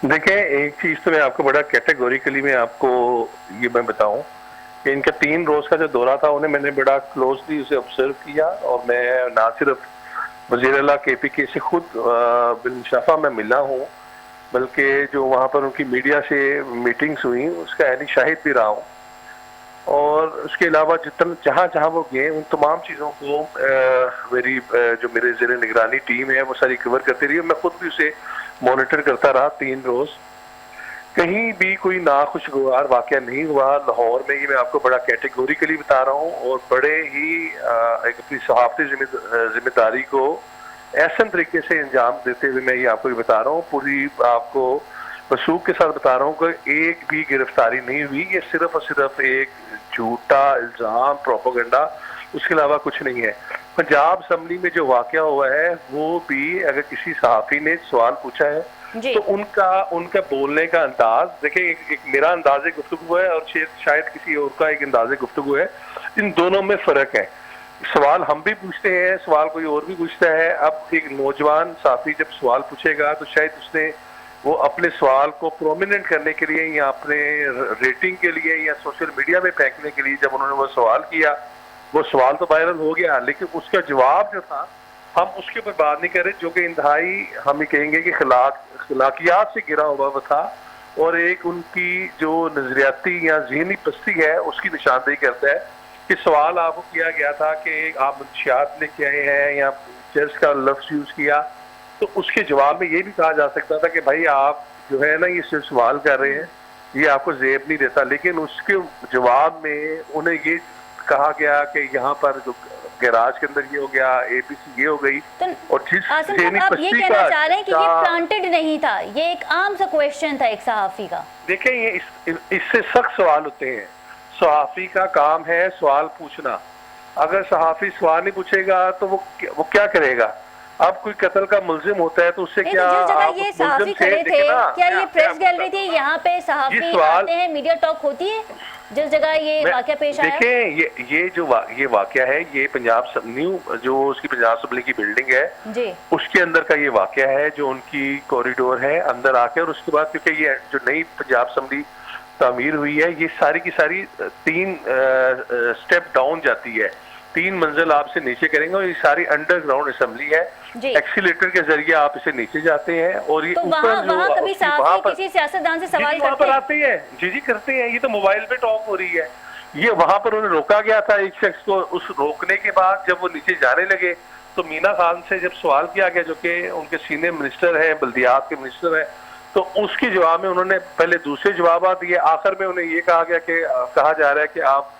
देखें, एक चीज तो मैं आपको बड़ा कैटेगोरिकली में आपको ये मैं बताऊं कि इनका 3 रोज का जो दौरा था उन्हें मैंने बड़ा क्लोजली उसे ऑब्जर्व किया, और मैं ना सिर्फ वज़ीर आला KPK से खुद बिलशफा में मिला हूँ, बल्कि जो वहाँ पर उनकी मीडिया से मीटिंग्स हुई उसका ऐनी शाहिद भी रहा हूँ। और उसके अलावा जहाँ जहाँ वो गए उन तमाम चीज़ों को मेरी जो मेरे ज़ेरे निगरानी टीम है वो सारी कवर करती रही, मैं खुद भी उसे मॉनिटर करता रहा 3 रोज। कहीं भी कोई नाखुशगवार वाकया नहीं हुआ लाहौर में, ये मैं आपको बड़ा कैटेगोरिकली बता रहा हूँ, और बड़े ही एक अपनी सहाफ़ती जिम्मेदारी को ऐसा तरीके से अंजाम देते हुए मैं ये आपको ये बता रहा हूँ, पूरी आपको वसूख के साथ बता रहा हूँ कि एक भी गिरफ्तारी नहीं हुई, ये सिर्फ और सिर्फ एक झूठा इल्ज़ाम, प्रोपेगेंडा, उसके अलावा कुछ नहीं है। पंजाब असेंबली में जो वाकया हुआ है वो भी अगर किसी सहाफ़ी ने सवाल पूछा है तो उनका बोलने का अंदाज देखिए, एक मेरा अंदाज़े गुफ्तगू है और शायद किसी और का एक अंदाज़े गुफ्तगू है, इन दोनों में फ़र्क है। सवाल हम भी पूछते हैं, सवाल कोई और भी पूछता है। अब एक नौजवान साथी जब सवाल पूछेगा तो शायद उसने वो अपने सवाल को प्रोमिनेंट करने के लिए या अपने रेटिंग के लिए या सोशल मीडिया में फेंकने के लिए जब उन्होंने वो सवाल किया, वो सवाल तो वायरल हो गया, लेकिन उसका जवाब जो था हम उसके ऊपर बात नहीं कर रहे, जो कि इंतहाई हम ये कहेंगे कि खिलाकियात से गिरा हुआ वो था, और एक उनकी जो नजरियाती या ज़हनी पस्ती है उसकी निशानदेही करता है कि सवाल आपको किया गया था कि आप मंशियात लेके आए हैं या चर्च का लफ्ज़ यूज़ किया, तो उसके जवाब में ये भी कहा जा सकता था कि भाई आप जो है ना ये सिर्फ सवाल कर रहे हैं, ये आपको जेब नहीं देता, लेकिन उसके जवाब में उन्हें ये कहा गया कि यहाँ पर जो गैराज के अंदर ये हो गया, एपीसी ये हो गई। तो और जिस आसिम साहब, आप ये कहना चाह रहे हैं कि ये प्लांटेड नहीं था, ये एक आम सा क्वेश्चन था एक सहाफी का? देखें, ये इससे सख्त सवाल होते हैं। सहाफी का काम है सवाल पूछना। अगर सहाफी सवाल नहीं पूछेगा तो वो क्या करेगा? अब कोई कत्ल का मुल्जिम होता है तो उससे क्या जिस जगह आप ये उस सहाफी मुल्जिम से खड़े थे, देखना, क्या ये प्रेस गैलरी थी? यहाँ पे सहाफी आते हैं, मीडिया टॉक होती है जिस जगह ये वाकया पेश आया? देखें, ये वाकया है, ये पंजाब न्यू जो उसकी पंजाब असेंबली की बिल्डिंग है जी, उसके अंदर का ये वाकया है, जो उनकी कॉरिडोर है अंदर आके। और उसके बाद क्योंकि ये जो नई पंजाब असेंबली तामीर हुई है, ये सारी की सारी 3 स्टेप डाउन जाती है, 3 मंजिल आपसे नीचे करेंगे और ये सारी अंडरग्राउंड असेंबली है। एक्सीलेटर के जरिए आप इसे नीचे जाते हैं और ये तो वहाँ कभी सहाफी किसी सियासतदान से सवाल करते हैं? आते हैं जी करते हैं। ये तो मोबाइल पे टॉक हो रही है। ये वहां पर उन्हें रोका गया था एक शख्स को। उस रोकने के बाद जब वो नीचे जाने लगे तो मीना खान से जब सवाल किया गया, जो कि उनके सीनियर मिनिस्टर है, बल्दियात के मिनिस्टर है, तो उसके जवाब में उन्होंने पहले दूसरे जवाब दिए। आखिर में उन्हें ये कहा गया कि कहा जा रहा है कि आप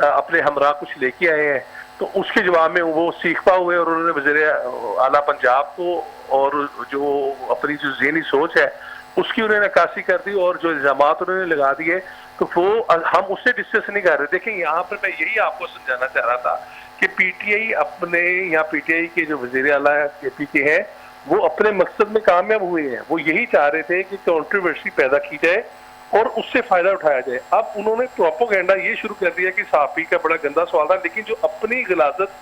अपने हमरा कुछ लेके आए हैं। तो उसके जवाब में वो सीखपा हुए और उन्होंने वज़ीर आला पंजाब को और जो अपनी जो ज़हनी सोच है उसकी उन्होंने नक्काशी कर दी और जो इल्ज़ामात उन्होंने लगा दिए, तो वो हम उससे डिस्कस नहीं कर रहे। देखें, यहाँ पर मैं यही आपको समझाना चाह रहा था कि पीटीआई अपने यहाँ पीटीआई के जो वज़ीर आला केपी के हैं, वो अपने मकसद में कामयाब हुए हैं। वो यही चाह रहे थे कि कंट्रोवर्सी पैदा की जाए और उससे फायदा उठाया जाए। अब उन्होंने प्रोपोगेंडा ये शुरू कर दिया कि सहाफी का बड़ा गंदा सवाल था, लेकिन जो अपनी गलाजत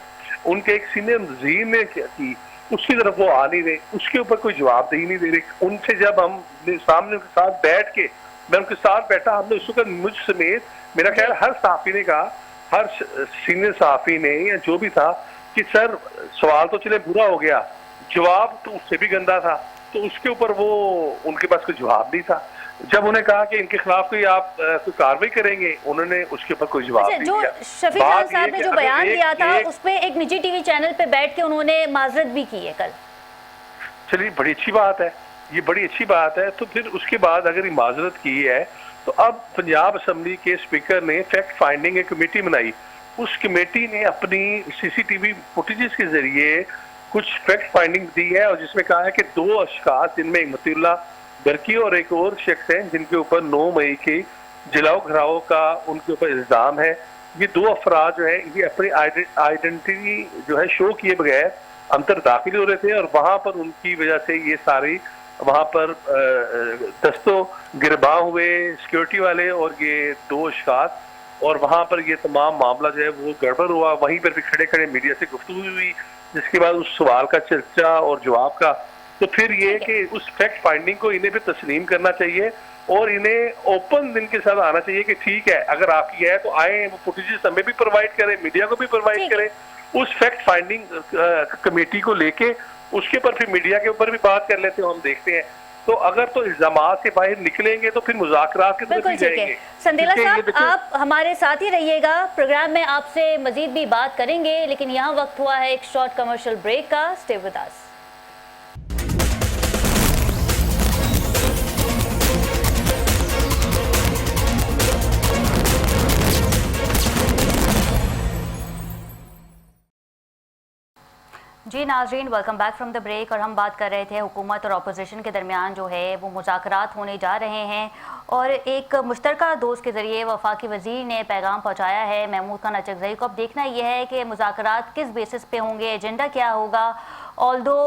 उनके एक सीनियर वज़ीर ने की उसकी तरफ वो आ नहीं रहे, उसके ऊपर कोई जवाबदेही नहीं दे रहे। उनसे जब हम सामने उनके साथ बैठ के, मैं उनके साथ बैठा, हमने उस वक्त मुझ समेत मेरा ख्याल हर सहाफी ने कहा, हर सीनियर सहाफी ने या जो भी था, कि सर सवाल तो चले बुरा हो गया, जवाब तो उससे भी गंदा था। तो उसके ऊपर वो उनके पास कोई जवाब नहीं था। जब उन्हें कहा कि इनके खिलाफ कोई आप कोई कार्रवाई करेंगे, उन्होंने उसके ऊपर कोई जवाब नहीं दिया। जो शफी खान साहब ने जो बयान दिया था उस पे एक निजी टीवी चैनल पे बैठ के उन्होंने माजरत भी की है कल। चलिए, बड़ी अच्छी बात है, ये बड़ी अच्छी बात है। तो फिर उसके बाद अगर ये माजरत की है तो अब पंजाब असेंबली के स्पीकर ने फैक्ट फाइंडिंग एक कमेटी बनाई। उस कमेटी ने अपनी सीसीटीवी फुटेजेस के जरिए कुछ फैक्ट फाइंडिंग दी है और जिसमें कहा है कि 2 अशखास, जिनमें मतीउल्लाह बरकी और एक और शख्स है जिनके ऊपर 9 मई के जलाओ घराओ का उनके ऊपर इल्जाम है। ये 2 अफराद जो है ये अपनी आइडेंटिटी जो है शो किए बगैर अंदर दाखिल हो रहे थे और वहां पर उनकी वजह से ये सारी वहां पर दस्तों गिरबां हुए सिक्योरिटी वाले और ये 2 अशखास, और वहां पर ये तमाम मामला जो है वो गड़बड़ हुआ। वहीं पर भी खड़े खड़े मीडिया से गुफ्तगू हुई, जिसके बाद उस सवाल का चर्चा और जवाब का। तो फिर ये कि उस फैक्ट फाइंडिंग को इन्हें भी तस्लीम करना चाहिए और इन्हें ओपन दिन के साथ आना चाहिए कि ठीक है, अगर आपकी है तो आए, वो फुटेजेस हमें भी प्रोवाइड करें, मीडिया को भी प्रोवाइड करें। उस फैक्ट फाइंडिंग कमेटी को लेके उसके ऊपर फिर मीडिया के ऊपर भी बात कर लेते हैं, हम देखते हैं। तो अगर तो इल्जामात से बाहर निकलेंगे तो फिर मुज़ाकरात की तरफ जाएंगे। संदेला साहब, आप हमारे साथ ही रहिएगा, प्रोग्राम में आपसे मजीद भी बात करेंगे, लेकिन यहाँ वक्त हुआ है एक शॉर्ट कमर्शियल ब्रेक का। Stay with us. जी नाजरीन, welcome back from the break. और हम बात कर रहे थे हुकूमत और अपोजिशन के दरमियान जो है वो मुज़ाकरात होने जा रहे हैं और एक मुश्तरका दोस्त के ज़रिए वफाकी वज़ीर ने पैगाम पहुंचाया है महमूद खान अचकज़ई को। अब देखना यह है कि मुज़ाकरात किस बेसिस पे होंगे, एजेंडा क्या होगा। ऑल्दो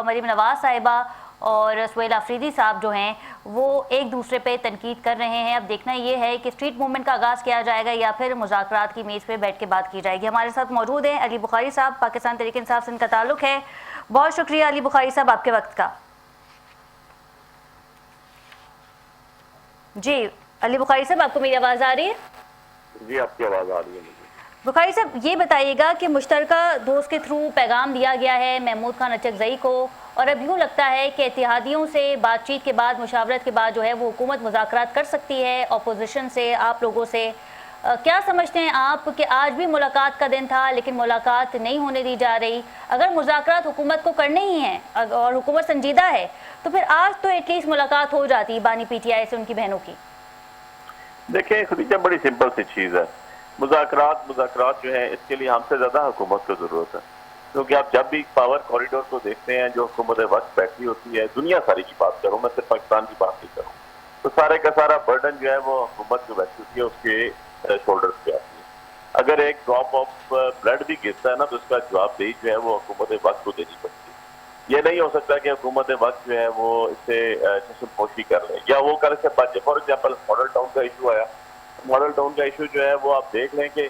मरीम नवाज़ साहिबा और सुहेल अफरीदी साहब जो हैं वो एक दूसरे पे तनकीद कर रहे हैं। अब देखना ये है कि स्ट्रीट मूवमेंट का आगाज़ किया जाएगा या फिर मुज़ाकरात की मेज़ पे बैठ के बात की जाएगी। हमारे साथ मौजूद हैं अली बुखारी साहब, पाकिस्तान तहरीक इंसाफ से इनका ताल्लुक़ है। बहुत शुक्रिया अली बुखारी साहब आपके वक्त का। जी अली बुखारी साहब, आपको मेरी आवाज़ आ रही है? जी, आपकी आवाज़ आ रही है। बुखारी साहब, ये बताइएगा कि मुश्तरका दोस्त के थ्रू पैगाम दिया गया है महमूद खान अचकज़ई को और अब यूँ लगता है कि इत्तेहादियों से बातचीत के बाद, मुशावरत के बाद जो है वो हुकूमत मुज़ाकरात कर सकती है अपोजिशन से, आप लोगों से। क्या समझते हैं आप कि आज भी मुलाकात का दिन था लेकिन मुलाकात नहीं होने दी जा रही? अगर मुज़ाकरात हुकूमत को करने ही हैं और हुकूमत संजीदा है तो फिर आज तो एटलीस्ट मुलाकात हो जाती बानी पीटीआई से उनकी बहनों की। देखिए खदीजा, बड़ी सिंपल सी चीज़ है। मुज़ाकरात जो है इसके लिए हमसे ज़्यादा हुकूमत को ज़रूरत है, क्योंकि आप जब भी पावर कॉरिडोर को देखते हैं जो हुकूमत वक्त बैठी होती है, दुनिया सारी की बात करूँ, मैं सिर्फ पाकिस्तान की बात नहीं करूँ, तो सारे का सारा बर्डन जो है वो हुकूमत जो बैठी होती है उसके शोल्डर्स पे आती है। अगर एक ड्रॉप ऑफ ब्लड भी गिरता है ना तो उसका जवाबदेही जो है वो हुकूमत वक्त को देनी पड़ती है। ये नहीं हो सकता कि हुकूमत वक्त जो है वो इससे चश्मपोशी कर ले या वो कर से बचे। फॉर एग्जाम्पल मॉडल टाउन का इशू आया, मॉडल टाउन का इशू जो है वो आप देख लें कि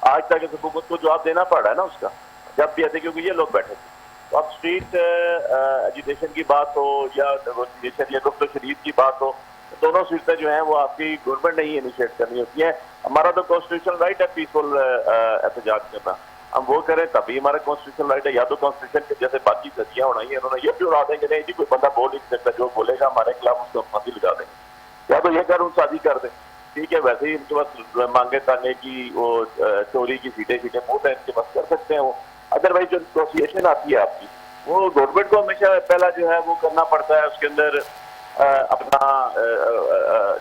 आज तक हुकूमत को जवाब देना पड़ रहा है ना उसका, जब भी आते, क्योंकि ये लोग बैठे थे। तो अब स्ट्रीट एजुकेशन की बात हो या नेगोशिएशन या गुफ्त शरीफ की बात हो, दोनों सूरतें जो हैं वो आपकी गवर्नमेंट ने ही इनिशिएट करनी होती है। हमारा तो कॉन्स्टिट्यूशन राइट है पीसफुल एहतजाज करना, हम वो करें तभी हमारा कॉन्स्टिट्यूशन राइट है। या तो कॉन्स्टिट्यूशन के जैसे बाकी सदियाँ उड़ाई है उन्होंने, ये भी उड़ा देंगे नहीं जी कोई बंदा बोल नहीं सकता, जो बोलेगा हमारे खिलाफ उसको फांसी लगा देंगे, या तो ये कानून शादी कर दें, ठीक है। वैसे ही इनके पास मांगे ताने की वो चोरी की सीटें बहुत है, इनके पास कर सकते हैं वो। अदरवाइज जो नेगोशिएशन आती है आपकी, वो गवर्नमेंट को हमेशा पहला जो है वो करना पड़ता है, उसके अंदर अपना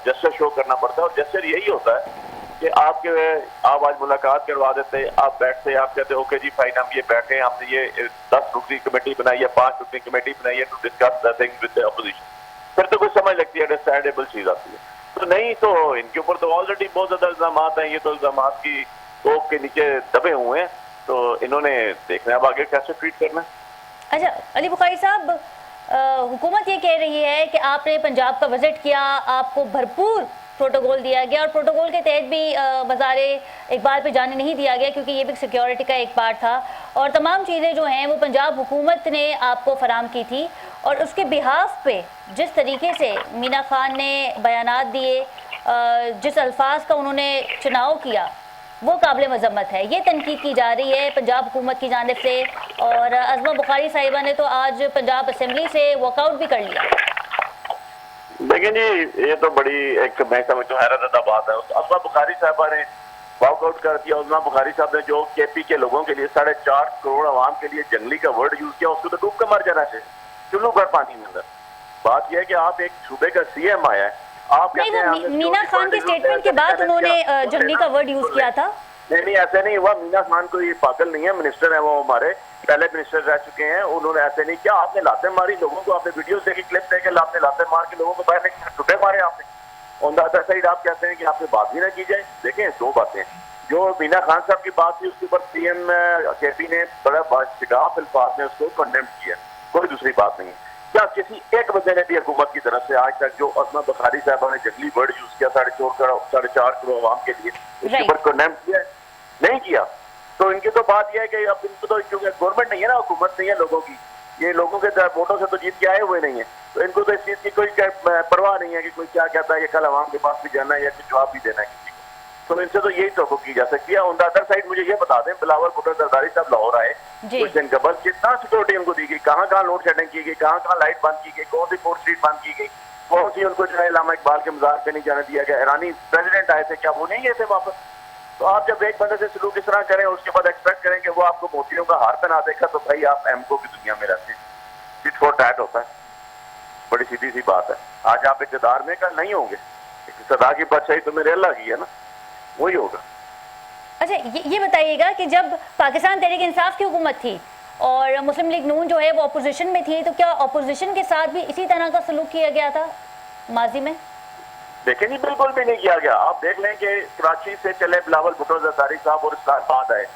जेस्चर शो करना पड़ता है। और जेस्चर यही होता है कि आप आज मुलाकात करवा देते, आप बैठते, आप कहते ओके जी फाइन, हम ये बैठे, हमने ये 10 रुकनी कमेटी बनाई है, 5 रुकनी कमेटी बनाई है to discuss the thing with the opposition, फिर तो कुछ समझ लगती है, अंडरस्टैंडेबल चीज आती है। तो नहीं, तो इनके ऊपर तो ऑलरेडी बहुत ज्यादा इल्जाम हैं, ये तो इल्जाम की कोख के नीचे दबे हुए हैं, तो इन्होंने देखना है अब आगे कैसे ट्रीट करना है। अच्छा अली बुखारी साहब, हुकूमत ये कह रही है कि आपने पंजाब का विजिट किया, आपको भरपूर प्रोटोकॉल दिया गया और प्रोटोकॉल के तहत भी बाज़ारे इकबाल पे जाने नहीं दिया गया क्योंकि ये भी सिक्योरिटी का एक पार्ट था, और तमाम चीज़ें जो हैं वो पंजाब हुकूमत ने आपको फराम की थी। और उसके बिहाफ पे जिस तरीके से मीना खान ने बयानात दिए, जिस अल्फाज का उन्होंने चुनाव किया, वो काबिल मजम्मत है। ये तनकीद की जा रही है पंजाब हुकूमत की जानिब से, और अज़मा बुखारी साहिबा ने तो आज पंजाब असम्बली से वॉकआउट भी कर लिया। देखिए जी, ये तो बड़ी एक मैं समझता हूँ हैरतज़दा बात है। अज़मा बुखारी साहिबा ने वॉकआउट कर दिया। अज़मा बुखारी साहब ने जो केपी के लोगों के लिए 4.5 करोड़ आवाम के लिए जंगली का वर्ड यूज किया, उसको तो डूब कर मर जाना चाहिए, चुल्लू भर पानी में अंदर। बात यह है कि आप एक सूबे का सीएम आया है, आप नहीं, वो मीना खान के स्टेटमेंट के बाद उन्होंने जंगली का वर्ड यूज किया था। नहीं, ऐसे नहीं हुआ। मीना खान कोई पागल नहीं है, मिनिस्टर है, वो हमारे पहले मिनिस्टर रह चुके हैं, उन्होंने ऐसे नहीं किया। आपने लाते मारी लोगों को, आपने वीडियो देखी, क्लिप देखे, आपने लाते मार के लोगों को बाहर टुटे मारे आपने। ऑन द अदर साइड आप कहते हैं कि आपसे बात भी ना की जाए। देखें, दो बातें, जो मीना खान साहब की बात थी उसके ऊपर सीएम केपी ने बड़ा शिगाफ अल्फाज में उसको कंडेम किया, कोई दूसरी बात नहीं। क्या किसी एक बंदे ने भी हुकूमत की तरफ से आज तक जो अज़मा बुखारी साहबा ने जंगली वर्ड यूज किया 4.5 करोड़ आवाम के लिए, उसके ऊपर कंडेम किया? नहीं किया। तो इनकी तो बात यह है कि अब इनको तो क्योंकि गवर्नमेंट नहीं है ना, हुकूमत नहीं है लोगों की, ये लोगों के वोटों से तो जीत के आए हुए नहीं है, तो इनको तो इस चीज की कोई परवाह नहीं है कि कोई क्या कहता है, ये कल आवाम के पास भी जाना है या कुछ जवाब भी देना है किसी को। तो इनसे तो यही तो की जा सकती है। ऑन द अदर साइड मुझे ये बता दें, बिलावल भुट्टो जरदारी साहब लाहौर आए कुछ दिन कबल, कितना सिक्योरिटी उनको दी गई, कहाँ लोड शेडिंग की गई, कहाँ लाइट बंद की गई, कौन सी फोर्थ स्ट्रीट बंद की गई, कौन सी उनको जो है इलामा इकबाल के मज़ार पे नहीं जाने दिया गया। ईरानी प्रेसिडेंट आए थे, क्या वो नहीं गए थे वापस? तो आप जब एक बंदे से सलूक इस तरह करें, उसके बाद एक्सपेक्ट करें कि वो आपको मोतियों का हार पहना देगा, तो भाई आप एमको की दुनिया में रहते हैं। टिट फॉर टैट होता है, बड़ी सीधी सी बात है। आज आप इक़्तिदार में कल नहीं होंगे, सदा की बादशाही तो मेरे अल्लाह की है ना, वही होगा। अच्छा ये बताइएगा कि जब पाकिस्तान तहरीक इंसाफ की हुकूमत थी और मुस्लिम लीग नून जो है वो अपोजिशन में थी, तो क्या अपोजिशन के साथ भी इसी तरह का सलूक किया गया था माजी में? देखें जी, बिल्कुल भी नहीं किया गया। आप देख लें कि कराची से चले बिलावल भुट्टो जरदारी साहब और इस्लामाबाद आए,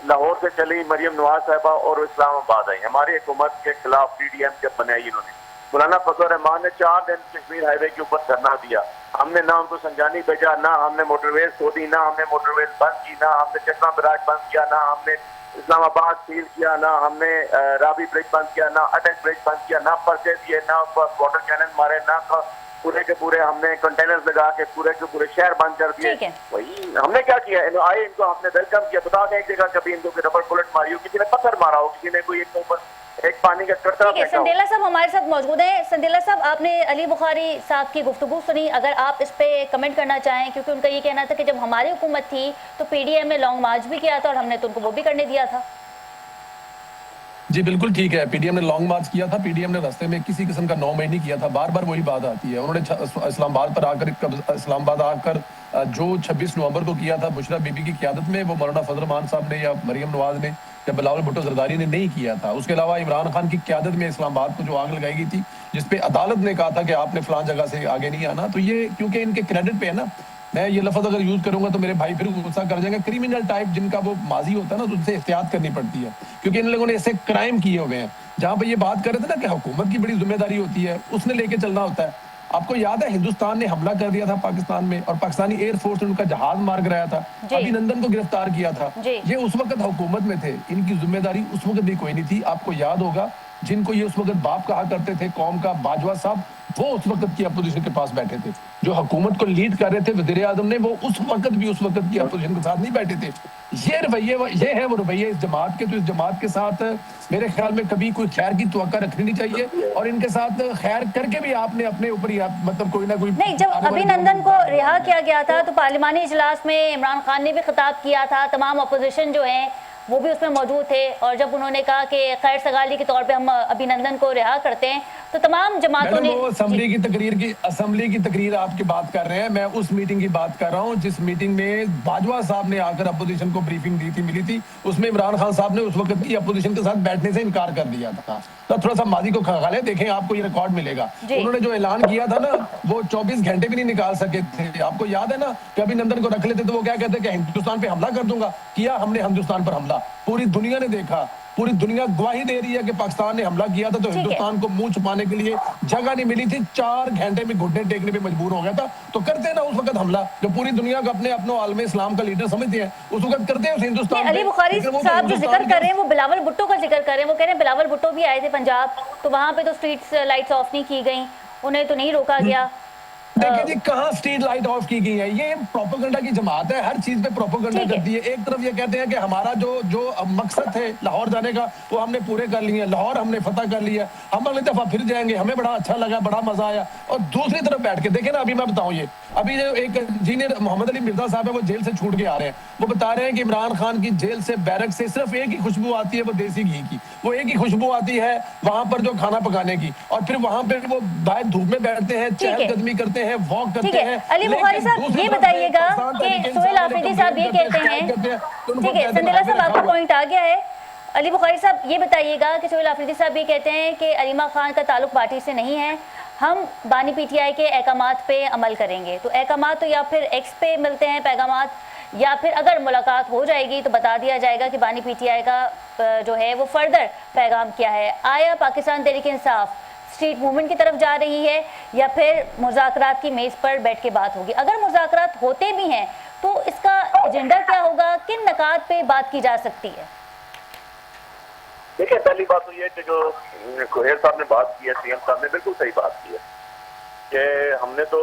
लाहौर से चली मरियम नवाज साहबा और इस्लामाबाद आई, हमारी हुकूमत के खिलाफ पीडीएम के बनाई इन्होंने। मौलाना फजल रहमान ने 4 दिन कश्मीर हाईवे के ऊपर धरना दिया, हमने ना उनको संजानी भेजा, ना हमने मोटरवेज खोदी, ना हमने मोटरवेज बंद की, ना हमने चश्मा बराज बंद किया, ना हमने इस्लामाबाद सील किया, ना हमने रावी ब्रिज बंद किया, ना अटक ब्रिज बंद किया, ना पर्चे दिए, ना वाटर कैनन मारे, ना पूरे के पूरे हमने कंटेनर्स लगा के पूरे के पूरे शहर बंद कर दिए। वही हमने क्या किया, आए इनको हमने वेलकम किया। बता दें एक जगह कभी इनको रबर बुलेट मारी हो, किसी ने पत्थर मारा हो, किसी ने कोई एक ऊपर एक पानी का कटरा ठीक है, फेंका हो। संदेला साहब हमारे साथ मौजूद हैं। संदेला साहब, आपने अली बुखारी साहब की गुफ्तगू सुनी, अगर आप इस पे कमेंट करना चाहें, क्योंकि उनका ये कहना था कि जब हमारी हुकूमत थी तो पीडीएम ने लॉन्ग मार्च भी किया था और हमने तो उनको वो भी करने दिया था। जी बिल्कुल ठीक है, पीडीएम ने लॉन्ग मार्च किया था, पीडीएम ने रास्ते में किसी किस्म का 9 महीने किया था। बार बार वही बात आती है। उन्होंने इस्लामाबाद आकर जो 26 नवंबर को किया था बुशरा बीबी की क़यादत में, वो मौलाना फजल रहमान साहब ने या मरियम नवाज ने या बिलावल भुट्टो जरदारी ने नहीं किया था। उसके अलावा इमरान खान की क़यादत में इस्लामाबाद को जो आग लगाई गई थी, जिसपे अदालत ने कहा था कि आपने फलां जगह से आगे नहीं आना, तो ये क्योंकि इनके क्रेडिट पे है ना, मैं ये लफ्ज अगर यूज करूंगा तो मेरे भाई फिर गुस्सा कर जाएंगे। क्रिमिनल टाइप जिनका वो माजी होता है ना, तो उनसे एहतियात करनी पड़ती है, क्योंकि इन लोगों ने ऐसे क्राइम किए हुए हैं। जहां पे ये बात कर रहे थे ना कि हुकूमत की बड़ी जिम्मेदारी होती है, उसने लेके चलना होता है। आपको याद है हिंदुस्तान ने हमला कर दिया था पाकिस्तान में, और पाकिस्तानी एयरफोर्स ने उनका जहाज मार गिराया था, अभिनंदन को गिरफ्तार किया था। ये उस वक्त हुकूमत में थे, इनकी जिम्मेदारी उस वक्त भी कोई नहीं थी। आपको याद होगा जिनको ये उस वक्त बाप कहा करते थे कौम का, बाजवा साहब, वो उस वक्त की अपोजिशन के पास बैठे थे। जो हुकूमत को लीड कर रहे थे वज़ीर आज़म ने, वो उस वक्त की अपोजिशन के साथ नहीं बैठे थे। ये रवैये, ये है वो रवैये इस जमात के। तो इस जमात के साथ मेरे ख्याल में कभी कोई खैर की तवक्का रखनी नहीं चाहिए, और इनके साथ खैर करके भी आपने अपने ऊपर ही मतलब कोई ना कोई नहीं। जब अभिनंदन को रिहा किया गया था तो पार्लिमानी इजलास में इमरान खान ने भी खिताब किया था, तमाम अपोजिशन जो है वो भी उसमें मौजूद थे, और जब उन्होंने कहा कि खैर सगाली के तौर पे हम अभिनंदन को रिहा करते हैं, तो तमाम जमातों ने असेंबली की तकरीर आपकी बात कर रहे हैं, मैं उस मीटिंग की बात कर रहा हूं जिस मीटिंग में बाजवा साहब ने आकर अपोजिशन को ब्रीफिंग दी थी, मिली थी। उसमें इमरान खान साहब ने उस वक्त की अपोजिशन के साथ बैठने से इनकार कर दिया था। तो थोड़ा सा माजी को खंगाले, देखें आपको ये रिकॉर्ड मिलेगा। उन्होंने जो ऐलान किया था ना, वो 24 घंटे भी नहीं निकाल सके थे। आपको याद है ना कि अभिनंदन को रख लेते तो वो क्या कहते कि हिंदुस्तान पे हमला कर दूंगा। किया हमने हिंदुस्तान पर हमला, पूरी दुनिया ने देखा, पूरी दुनिया गवाही दे रही है कि पाकिस्तान ने हमला किया था, तो हिंदुस्तान को मुंह छुपाने के लिए जगह नहीं मिली थी। 4 घंटे में घुटने टेकने पे मजबूर हो गया था। तो करते ना उस वक्त हमला, जो पूरी दुनिया को अपने आलम इस्लाम का लीडर समझते हैं, उस वक्त करते हैं उस हिंदुस्तान। अली बुखारी साहब जो जिक्र कर रहे हैं वो बिलावल भुट्टो का जिक्र कर रहे हैं। वो कह रहे हैं बिलावल भुट्टो भी आए थे पंजाब, तो वहां पे तो स्ट्रीट लाइट्स ऑफ नहीं की गई, उन्हें तो नहीं रोका गया। देखिए जी, कहाँ स्ट्रीट लाइट ऑफ की गई है? ये प्रोपेगेंडा की जमात है, हर चीज पे प्रोपेगेंडा करती है। एक तरफ ये कहते हैं कि हमारा जो मकसद थे लाहौर जाने का, वो हमने पूरे कर लिए, लाहौर हमने फतह कर लिया, हम अगली दफा फिर जाएंगे, हमें बड़ा अच्छा लगा, बड़ा मजा आया। और दूसरी तरफ बैठ के देखे ना, अभी मैं बताऊं, ये अभी जो एक इंजीनियर मोहम्मद अली मिर्जा साहब है, वो जेल से छूट के आ रहे हैं, वो बता रहे हैं कि इमरान खान की जेल से, बैरक से सिर्फ एक ही खुशबू आती है, वो देसी घी की। वो एक ही खुशबू आती है वहां पर जो खाना पकाने की, और फिर वहां पर वो बाहर धूप में बैठते हैं, चहलकदमी करते हैं, वॉक करते हैं। अली बुखारी साहब ये बताइएगा कि सोहेल आफरीदी साहब ये कहते हैं, ठीक है संदेला साहब आपका पॉइंट आ गया है। अली बुखारी साहब ये बताइएगा कि सोहेल आफरीदी साहब ये कहते हैं कि अलीमा खान का ताल्लुक पार्टी से नहीं है, हम बानी पीटीआई के अहकामात पे अमल करेंगे। तो अहकामात तो या फिर एक्स पे मिलते हैं पैगामात, या फिर अगर मुलाकात हो जाएगी तो बता दिया जाएगा कि बानी पीटीआई का जो है वो फर्दर पैगाम क्या है। आया पाकिस्तान तहरीक इंसाफ स्ट्रीट मूवमेंट की तरफ जा रही है, या फिर मुज़ाकरात की मेज़ पर बैठ के बात होगी? अगर मुज़ाकरात होते भी हैं तो इसका एजेंडा क्या होगा, किन नकात पे बात की जा सकती है? देखिए, पहली बात तो ये कि जो कोहेर साहब ने बात की है, सीएम साहब ने बिल्कुल सही बात की है कि हमने तो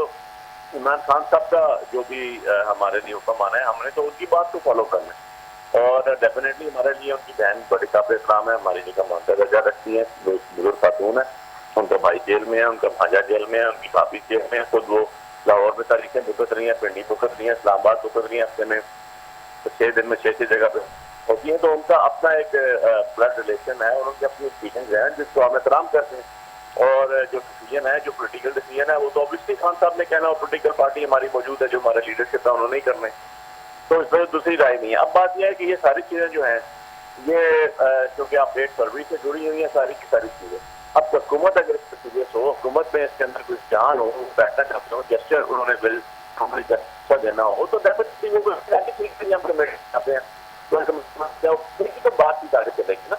इमरान खान साहब का जो भी हमारे लिए हुक्म आना है, हमने तो उनकी बात को फॉलो करना है। और डेफिनेटली हमारे लिए उनकी बहन बड़ी काबिल इकराम है, हमारी जगह मानता दर्जा रखती है, बुजुर्ग खातून है, उनका भाई जेल में है, उनका भांजा जेल में है, उनकी भाभी जेल में है, खुद वो लाहौर में तारीखें भुगत रही हैं, पिंडी भुगत रही हैं, इस्लामाबाद भुगत रही हैं, हफ्ते में 6 दिन में 6 जगह पे होती है। तो उनका अपना एक ब्लड रिलेशन है और उनके अपनी डिसीजन है जिसको हम एहतराम करते हैं। और जो डिसीजन है, जो पोलिटिकल डिसीजन है, वो तो ऑब्वियसली खान साहब ने कहना, और पोलिटिकल पार्टी हमारी मौजूद है जो हमारा लीडरशिप है, उन्होंने ही करना है, तो इसमें दूसरी राय नहीं है। अब बात यह है कि ये सारी चीजें जो है ये क्योंकि आप डेट फरवरी से जुड़ी हुई है सारी की सारी चीजें। अब हुकूमत अगर सीरियस हो, हुकूमत में इसके अंदर कुछ जान हो, बैठना चाहते हो, जेस्चर उन्होंने बिल देना हो, तो डेफिनेटली वो हम कमेंट करते हैं, तो बात भी आगे चलेगी ना।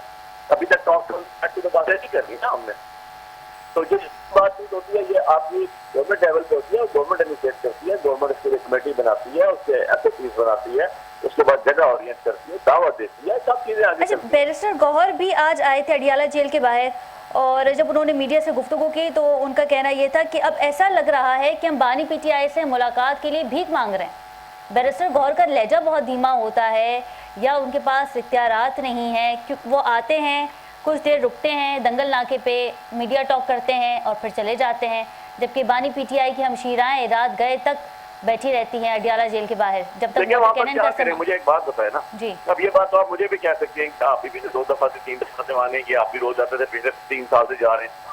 अभी तक टॉक की तो बात ऐसी करनी ना हमने, तो जो बातचीत होती है ये आपकी गवर्नमेंट लेवल पे होती है, गवर्नमेंट इनिशिएट करती है, गवर्नमेंट उसके लिए कमेटी बनाती है, उसके एसओपीज बनाती है, उसके बाद जगह ओरिएंट करती है, दावत देती है, सब चीजें आगे। अच्छा, बैरिस्टर गौहर भी आज आए थे अडियाला जेल के बाहर, और जब उन्होंने मीडिया से गुफ्तगू की तो उनका कहना यह था कि अब ऐसा लग रहा है कि हम बानी पीटीआई से मुलाकात के लिए भीख मांग रहे हैं। बैरिस्टर गौहर का लहजा बहुत धीमा होता है, या उनके पास इख्तियारात नहीं है, क्योंकि वो आते हैं कुछ देर रुकते हैं दंगल नाके पे, मीडिया टॉक करते हैं और फिर चले जाते हैं, जबकि बानी पीटीआई की हमशीराएं रात गए तक बैठी रहती हैं अडियाला जेल के बाहर जब तक वहाँ पर क्या करें। मुझे एक बात बताए ना जी। अब ये बात तो आप मुझे भी कह सकते हैं कि आप भी 2 दफा से 3 दफा से आने की, आप भी रोज आते थे, पिछले 3 साल से जा रहे हैं।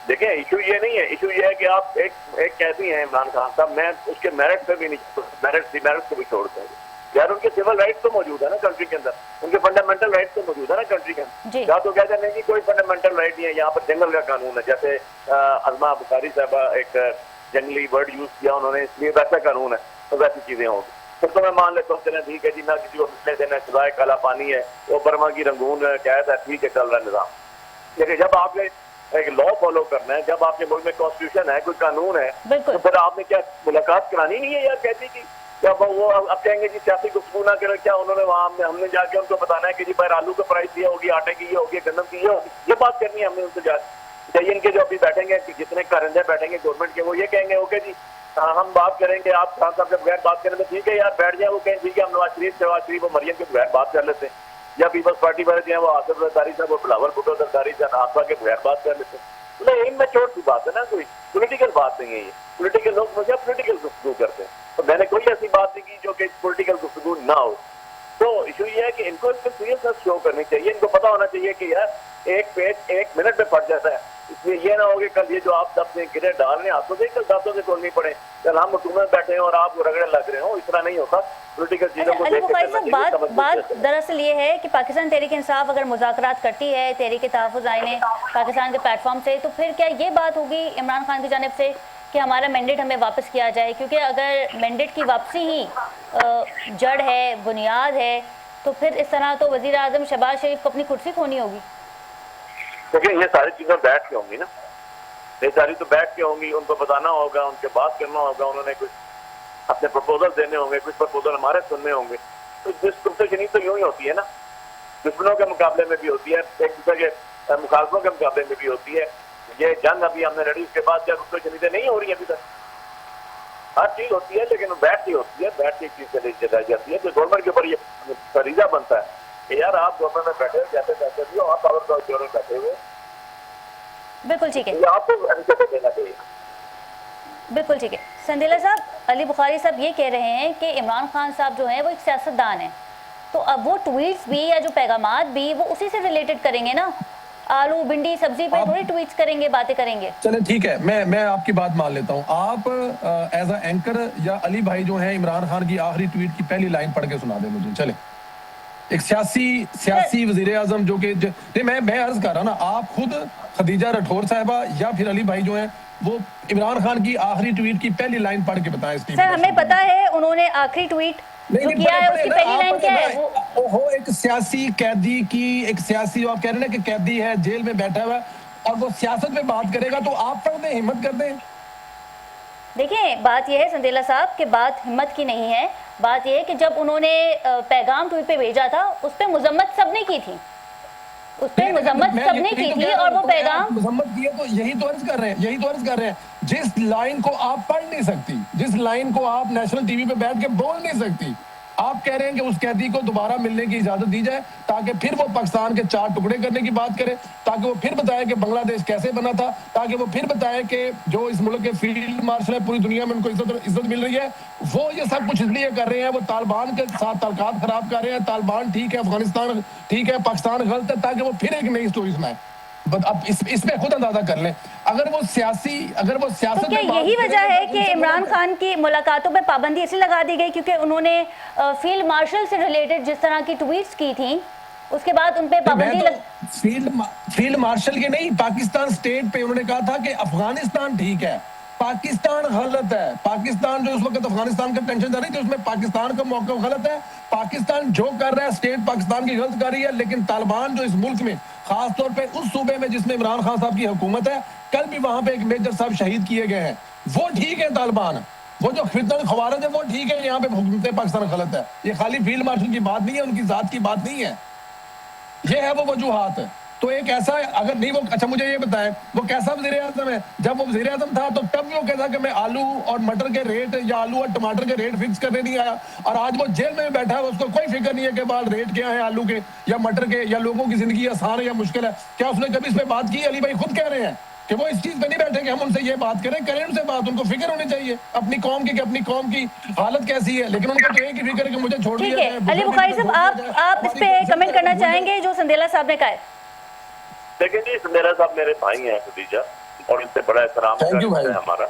देखें इशू ये नहीं है, इशू ये है कि आप एक कैदी हैं इमरान खान साहब, मैं उसके मेरिट पे भी नहीं, मेरिट को भी छोड़ता हूँ यार। उनके सिविल राइट तो मौजूद है ना कंट्री के अंदर, उनके फंडामेंटल राइट तो मौजूद है ना कंट्री के अंदर। या तो कहते हैं कि कोई फंडामेंटल राइट नहीं है, यहाँ पर जंगल का कानून है, जैसे अजमा बुखारी साहबा एक जंगली वर्ड यूज किया उन्होंने, इसलिए वैसा कानून है तो वैसी चीजें होंगी। फिर तो मैं मान लेता हूँ चलें ठीक है जी, ना किसी को मिलने देना, सिवाय काला पानी है, वो बर्मा की रंगून कैद है, ठीक है चल रहा निजाम। लेकिन जब आपने एक लॉ फॉलो करना है, जब आपके मुल्क में कॉन्स्टिट्यूशन है, कोई कानून है, तो फिर आपने क्या मुलाकात करानी नहीं है यार कहती की? क्या वो अब कहेंगे जी सियासी गुफ्तगू ना करें? क्या उन्होंने वहाँ हमने जाके उनको बताना है कि जी पर आलू का प्राइस ये होगी, आटे की ये होगी, गन्नम की ये होगी, ये बात करनी है हमने उनसे जाके? इनके जो अभी बैठेंगे जितने कारिंदे बैठेंगे गवर्नमेंट के, वो ये कहेंगे ओके जी हम बात करेंगे, आप खान साहब के बगैर बात करें तो ठीक है यार बैठ जाए। वो कहें ठीक है हम नवाज शरीफ और मरियम के बगैर बात कर लेते हैं, या पीपल्स पार्टी वाले जो है वो आसिफ जरदारी साहब और बिलावल भुट्टो जरदारी साहब आसफा के बगैर बात कर लेते हैं। मतलब इनमेच्योर सी बात है ना, कोई पॉलिटिकल बात नहीं है ये। पॉलिटिकल लोग मुझे पॉलिटिकल गुफ्तगू करते हैं, तो मैंने कोई ऐसी बात नहीं की जो कि पॉलिटिकल गुफ्तगू ना हो। तो इशू ये है कि इनको इसमें सीरियसनेस शो करनी चाहिए, इनको पता होना चाहिए कि यार एक पेज 1 मिनट में फट जाता है, इसलिए ये ना हो कि कल ये जो आप सबसे गिरे डाल रहे हैं हाथों से, कल दांतों से तोड़नी पड़े, कल हम हुकूमत बैठे हैं और आप रगड़े लग रहे हो, इस तरह नहीं होता। पॉलिटिकल चीजों को देख के बात दरअसल ये है कि पाकिस्तान तहरीक इंसाफ अगर मुज़ाकरात करती है तहरीक तहफ़्फ़ुज़ आईन पाकिस्तान के प्लेटफॉर्म से, तो फिर क्या ये बात होगी इमरान खान की जानिब से कि हमारा मैंडेट हमें वापस किया जाए? क्योंकि अगर मैंडेट की वापसी ही जड़ है, बुनियाद है, तो फिर इस तरह तो वज़ीर आज़म शहबाज शरीफ को अपनी कुर्सी खोनी होगी। देखिए ये सारी चीजें बैठ के होंगी ना, ये सारी तो बैठ के होंगी, उनको बताना होगा, उनके बात करना होगा, उन्होंने कुछ अपने प्रपोजल देने होंगे, कुछ प्रपोजल हमारे सुनने होंगे। तो डिस्कशन तो यूं ही होती है ना, दुश्मनों के मुकाबले में भी होती है, एक दूसरे के मुखालफों के मुकाबले में भी होती है। ये जंग अभी हमने लड़ी, उसके बाद क्या दुश्मनी नहीं हो रही है अभी तक? हर चीज होती है लेकिन बैठ के होती है, बैठ के एक चीज चलाई जाती है। तो गवर्नमेंट के ऊपर ये फरीजा बनता है कि यार आप गवर्नमेंट में बैठे हो, जैसे बैठे भी हो, आप पावर का जोर बैठे हुए, बिल्कुल ठीक है, आपको देना चाहिए। बिल्कुल ठीक है। संदीला साहब, अली बुखारी साहब ये कह रहे हैं कि इमरान खान साहब जो हैं वो एक सियासतदान हैं, तो अब वो ट्वीट्स भी या जो पैगामात भी वो उसी से रिलेटेड करेंगे ना, आलू भिंडी सब्जी पे थोड़ी ट्वीट्स करेंगे, बातें करेंगे। चले ठीक है, मैं आपकी बात मान लेता हूँ। आप एज अ एंकर या अली भाई जो हैं इमरान खान की आखिरी ट्वीट की पहली लाइन पढ़ के सुना दे मुझे। चले, एक सियासी वजीर आजम जो कि नहीं, मैं अर्ज कर रहा हूँ ना, आप खुद खदीजा राठौर साहबा या फिर अली भाई जो हैं वो इमरान खान की आखिरी ट्वीट की पहली लाइन पढ़ के बताएं। सर हमें पता है उन्होंने आखिरी ट्वीट जो किया है उसकी पहली लाइन क्या है? वो एक सियासी कैदी की, एक सियासी, आप कह रहे हैं ना कि कैदी है जेल में बैठा हुआ और वो सियासत में बात करेगा, तो आप पढ़ दें, हिम्मत कर दें। देखिए बात यह है संदेला साहब कि बात हिम्मत की नहीं है, बात यह है कि जब उन्होंने पैगाम ट्वीट पे भेजा था उस पर मजम्मत सबने की थी, उस पर मजम्मत सबने की थी और वो पैगाम मजम्मत की है। तो यही तो अर्ज कर रहे हैं, जिस लाइन को आप पढ़ नहीं सकती, जिस लाइन को आप नेशनल टीवी पे बैठ के बोल नहीं सकती, आप कह रहे हैं कि उस कैदी को दोबारा मिलने की इजाजत दी जाए ताकि फिर वो पाकिस्तान के 4 टुकड़े करने की बात करे, ताकि वो फिर बताए कि बांग्लादेश कैसे बना था, ताकि वो फिर बताए कि जो इस मुल्क के फील्ड मार्शल है पूरी दुनिया में उनको इज्जत मिल रही है। वो ये सब कुछ इसलिए कर रहे हैं, वो तालिबान के साथ ताल्लुकात खराब कर रहे हैं। तालिबान ठीक है, अफगानिस्तान ठीक है, पाकिस्तान गलत है, ताकि वो फिर एक नई स्टोरी सुनाए। अब इसमें खुद अंदाजा कर लें, अगर वो सियासत तो क्या यही वजह है कि इमरान खान की मुलाकातों पे पाबंदी इसलिए लगा दी गई क्योंकि उन्होंने फील्ड मार्शल से रिलेटेड जिस तरह की ट्वीट्स की थी उसके बाद उन पे पाबंदी फील्ड मार्शल के नहीं, पाकिस्तान स्टेट पे उन्होंने कहा था कि अफगानिस्तान ठीक है, पाकिस्तान गलत है। पाकिस्तान जो उस वक्त अफगानिस्तान का टेंशन चल रही थी उसमें पाकिस्तान का मौका गलत है। पाकिस्तान जो कर रहा है स्टेट पाकिस्तान की गलत कर रही है, लेकिन तालिबान जो इस मुल्क में खासतौर पे उस सूबे में जिसमें इमरान खान साहब की हुकूमत है, कल भी वहां पे एक मेजर साहब शहीद किए गए हैं, वो ठीक है। तालिबान वो जो फितन खवारज है वो ठीक है, यहाँ पे हुकूमत पाकिस्तान गलत है। ये खाली फील्ड मार्शल की बात नहीं है, उनकी जात की बात नहीं है, ये है वो वजूहात है। तो एक ऐसा, अगर नहीं वो, अच्छा मुझे ये बताएं वो कैसा वज़ीर आज़म है? जब वो वज़ीर आज़म था तो तब भी वो कहता कि मैं आलू और मटर के रेट या आलू और टमाटर के रेट फिक्स करने नहीं आया, और आज वो जेल में बैठा है, उसको कोई फिक्र नहीं है कि बाल रेट क्या है आलू के या मटर के, या लोगों की जिंदगी आसान है या मुश्किल है। क्या उसने कभी इस पे बात की? अली भाई खुद कह रहे हैं कि वो इस चीज पे नहीं बैठे कि हम उनसे ये बात करें उनसे बात, उनको फिक्र होनी चाहिए अपनी कौम की कि अपनी कौम की हालत कैसी है, लेकिन उनको तो एक ही फिक्र है कि मुझे छोड़ ठीक दिया है जाए। अली बुखारी साहब, आप इस पे कमेंट करना चाहेंगे जो संदेला साहब ने कहा है? लेकिन जी संदेला साहब मेरे भाई हैं खदीजा, और इनसे बड़ा एहतराम है हमारा,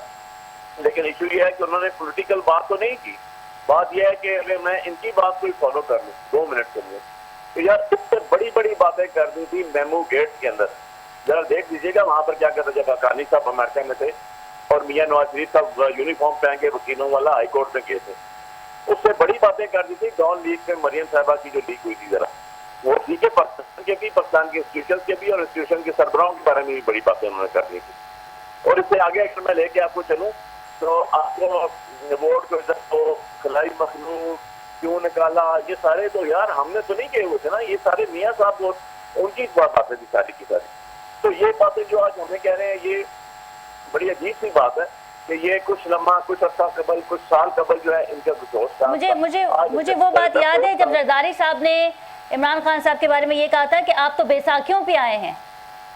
लेकिन इशू ये है कि उन्होंने पॉलिटिकल बात तो नहीं की। बात यह है कि अगर मैं इनकी बात को फॉलो कर लूँ 2 मिनट के लिए, तो यार इससे बड़ी बड़ी बातें कर दी थी मेमू गेट के अंदर। जरा देख लीजिएगा वहां पर क्या करते, जब हकानी साहब अमेरिका में थे और मियां नवाज शरीफ साहब यूनिफॉर्म पहन के वकीलों वाला हाई कोर्ट में गए थे, उससे बड़ी बातें कर दी थी डॉन लीग में मरियम साहबा की जो लीक हुई थी। जरा वो ठीक है, पाकिस्तान के भी, पाकिस्तान के इंस्टीट्यूशन के भी और इंस्टीट्यूशन के सरबराहों के बारे में भी बड़ी बातें उन्होंने कर दी थी। और इससे आगे अगर मैं लेके आपको चलूँ तो आपको वोट को इधर तो खलाई मखलूक क्यों निकाला, ये सारे तो यार हमने तो नहीं किए हुए थे ना, ये सारे मियाँ साहब उनकी बातें थी सारी की सारी। तो ये बातें जो आज हमें कह रहे हैं, ये बड़ी अजीब सी बात है कि ये कुछ लम्हा, कुछ अर्सा कबल, कुछ साल कबल जो है इनका कुछ होश था। मुझे वो बात याद है जब जरदारी साहब ने इमरान खान साहब के बारे में ये कहा था कि आप तो बैसाखियों पे आए हैं।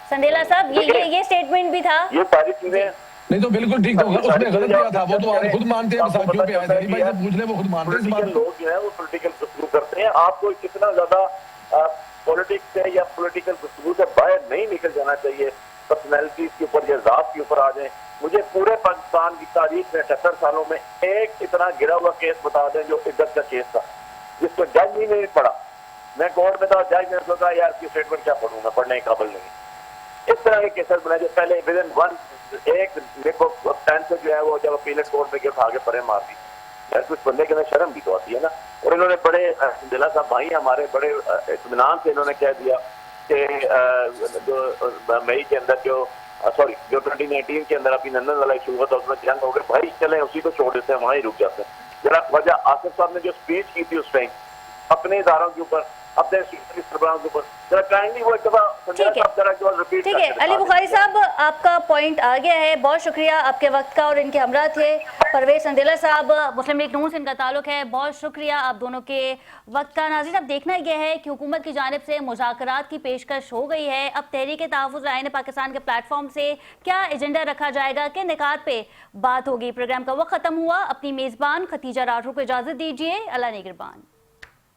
संदेला साहब ये स्टेटमेंट भी था। ये सारी चीजें नहीं तो बिल्कुल ठीक होगा, उसने गलत किया था, वो तो खुद मानते हैं बैसाखियों पे आए थे। भाई जब पूछ ले वो खुद मानते हैं इस बात को। लोग जो है वो पॉलिटिकल गुफ्तगू करते हैं, आपको कितना ज्यादा पॉलिटिक्स से या पॉलिटिकल गुफ्तगू से बाहर नहीं निकल जाना चाहिए, पर्सनैलिटीज के ऊपर या जात के ऊपर आ जाए। मुझे पूरे पाकिस्तान की तारीख में 78 सालों में एक इतना गिरा हुआ केस बता दें जो इज्जत का केस था, जिसको जज ही नहीं पढ़ा। मैं कोर्ट में था, जज ने सोचा यार की स्टेटमेंट क्या पढ़ूंगा, पढ़ने के काबिल नहीं। इस तरह के केसेस बनाए जो पहले विद इन वन एक से जो है वो जब अपीलेट कोर्ट में उठा के परे मार दी। यार कुछ बंदे के अंदर शर्म भी तो आती है ना। और इन्होंने बड़े दिला साहब भाई हमारे बड़े इत्मीनान से इन्होंने कह दिया कि जो मई के अंदर जो 2019 के अंदर अभी लंदन वाला इशू हुआ था उसमें जंग हो गए, भाई चले उसी को छोड़ देते हैं, वहां ही रुक जाते हैं। जरा वजह आसिफ साहब ने जो स्पीच की थी उस टाइम अपने इदारों के ऊपर, अपने सरबराहों के ऊपर, जरा काइंडली वो एक दफा संजय साहब जरा एक बार रिपीट। ठीक है अली बुखारी साहब, आपका पॉइंट आ गया है, बहुत शुक्रिया आपके वक्त का। और इनके हमरा थे परवेज संदेला साहब, मुस्लिम लीग नून से इनका ताल्लुक है, बहुत शुक्रिया आप दोनों के वक्त का। नाज़रीन, अब देखना यह है कि हुकूमत की जानिब से मुज़ाकरात की पेशकश हो गई है। अब तहरीक-ए-तहफ़्फ़ुज़ आईन पाकिस्तान के प्लेटफॉर्म से क्या एजेंडा रखा जाएगा, किन निकात पे बात होगी। प्रोग्राम का वक्त खत्म हुआ। अपनी मेज़बान खतीजा राठौर को इजाज़त दीजिए। अल्लाह निगहबान।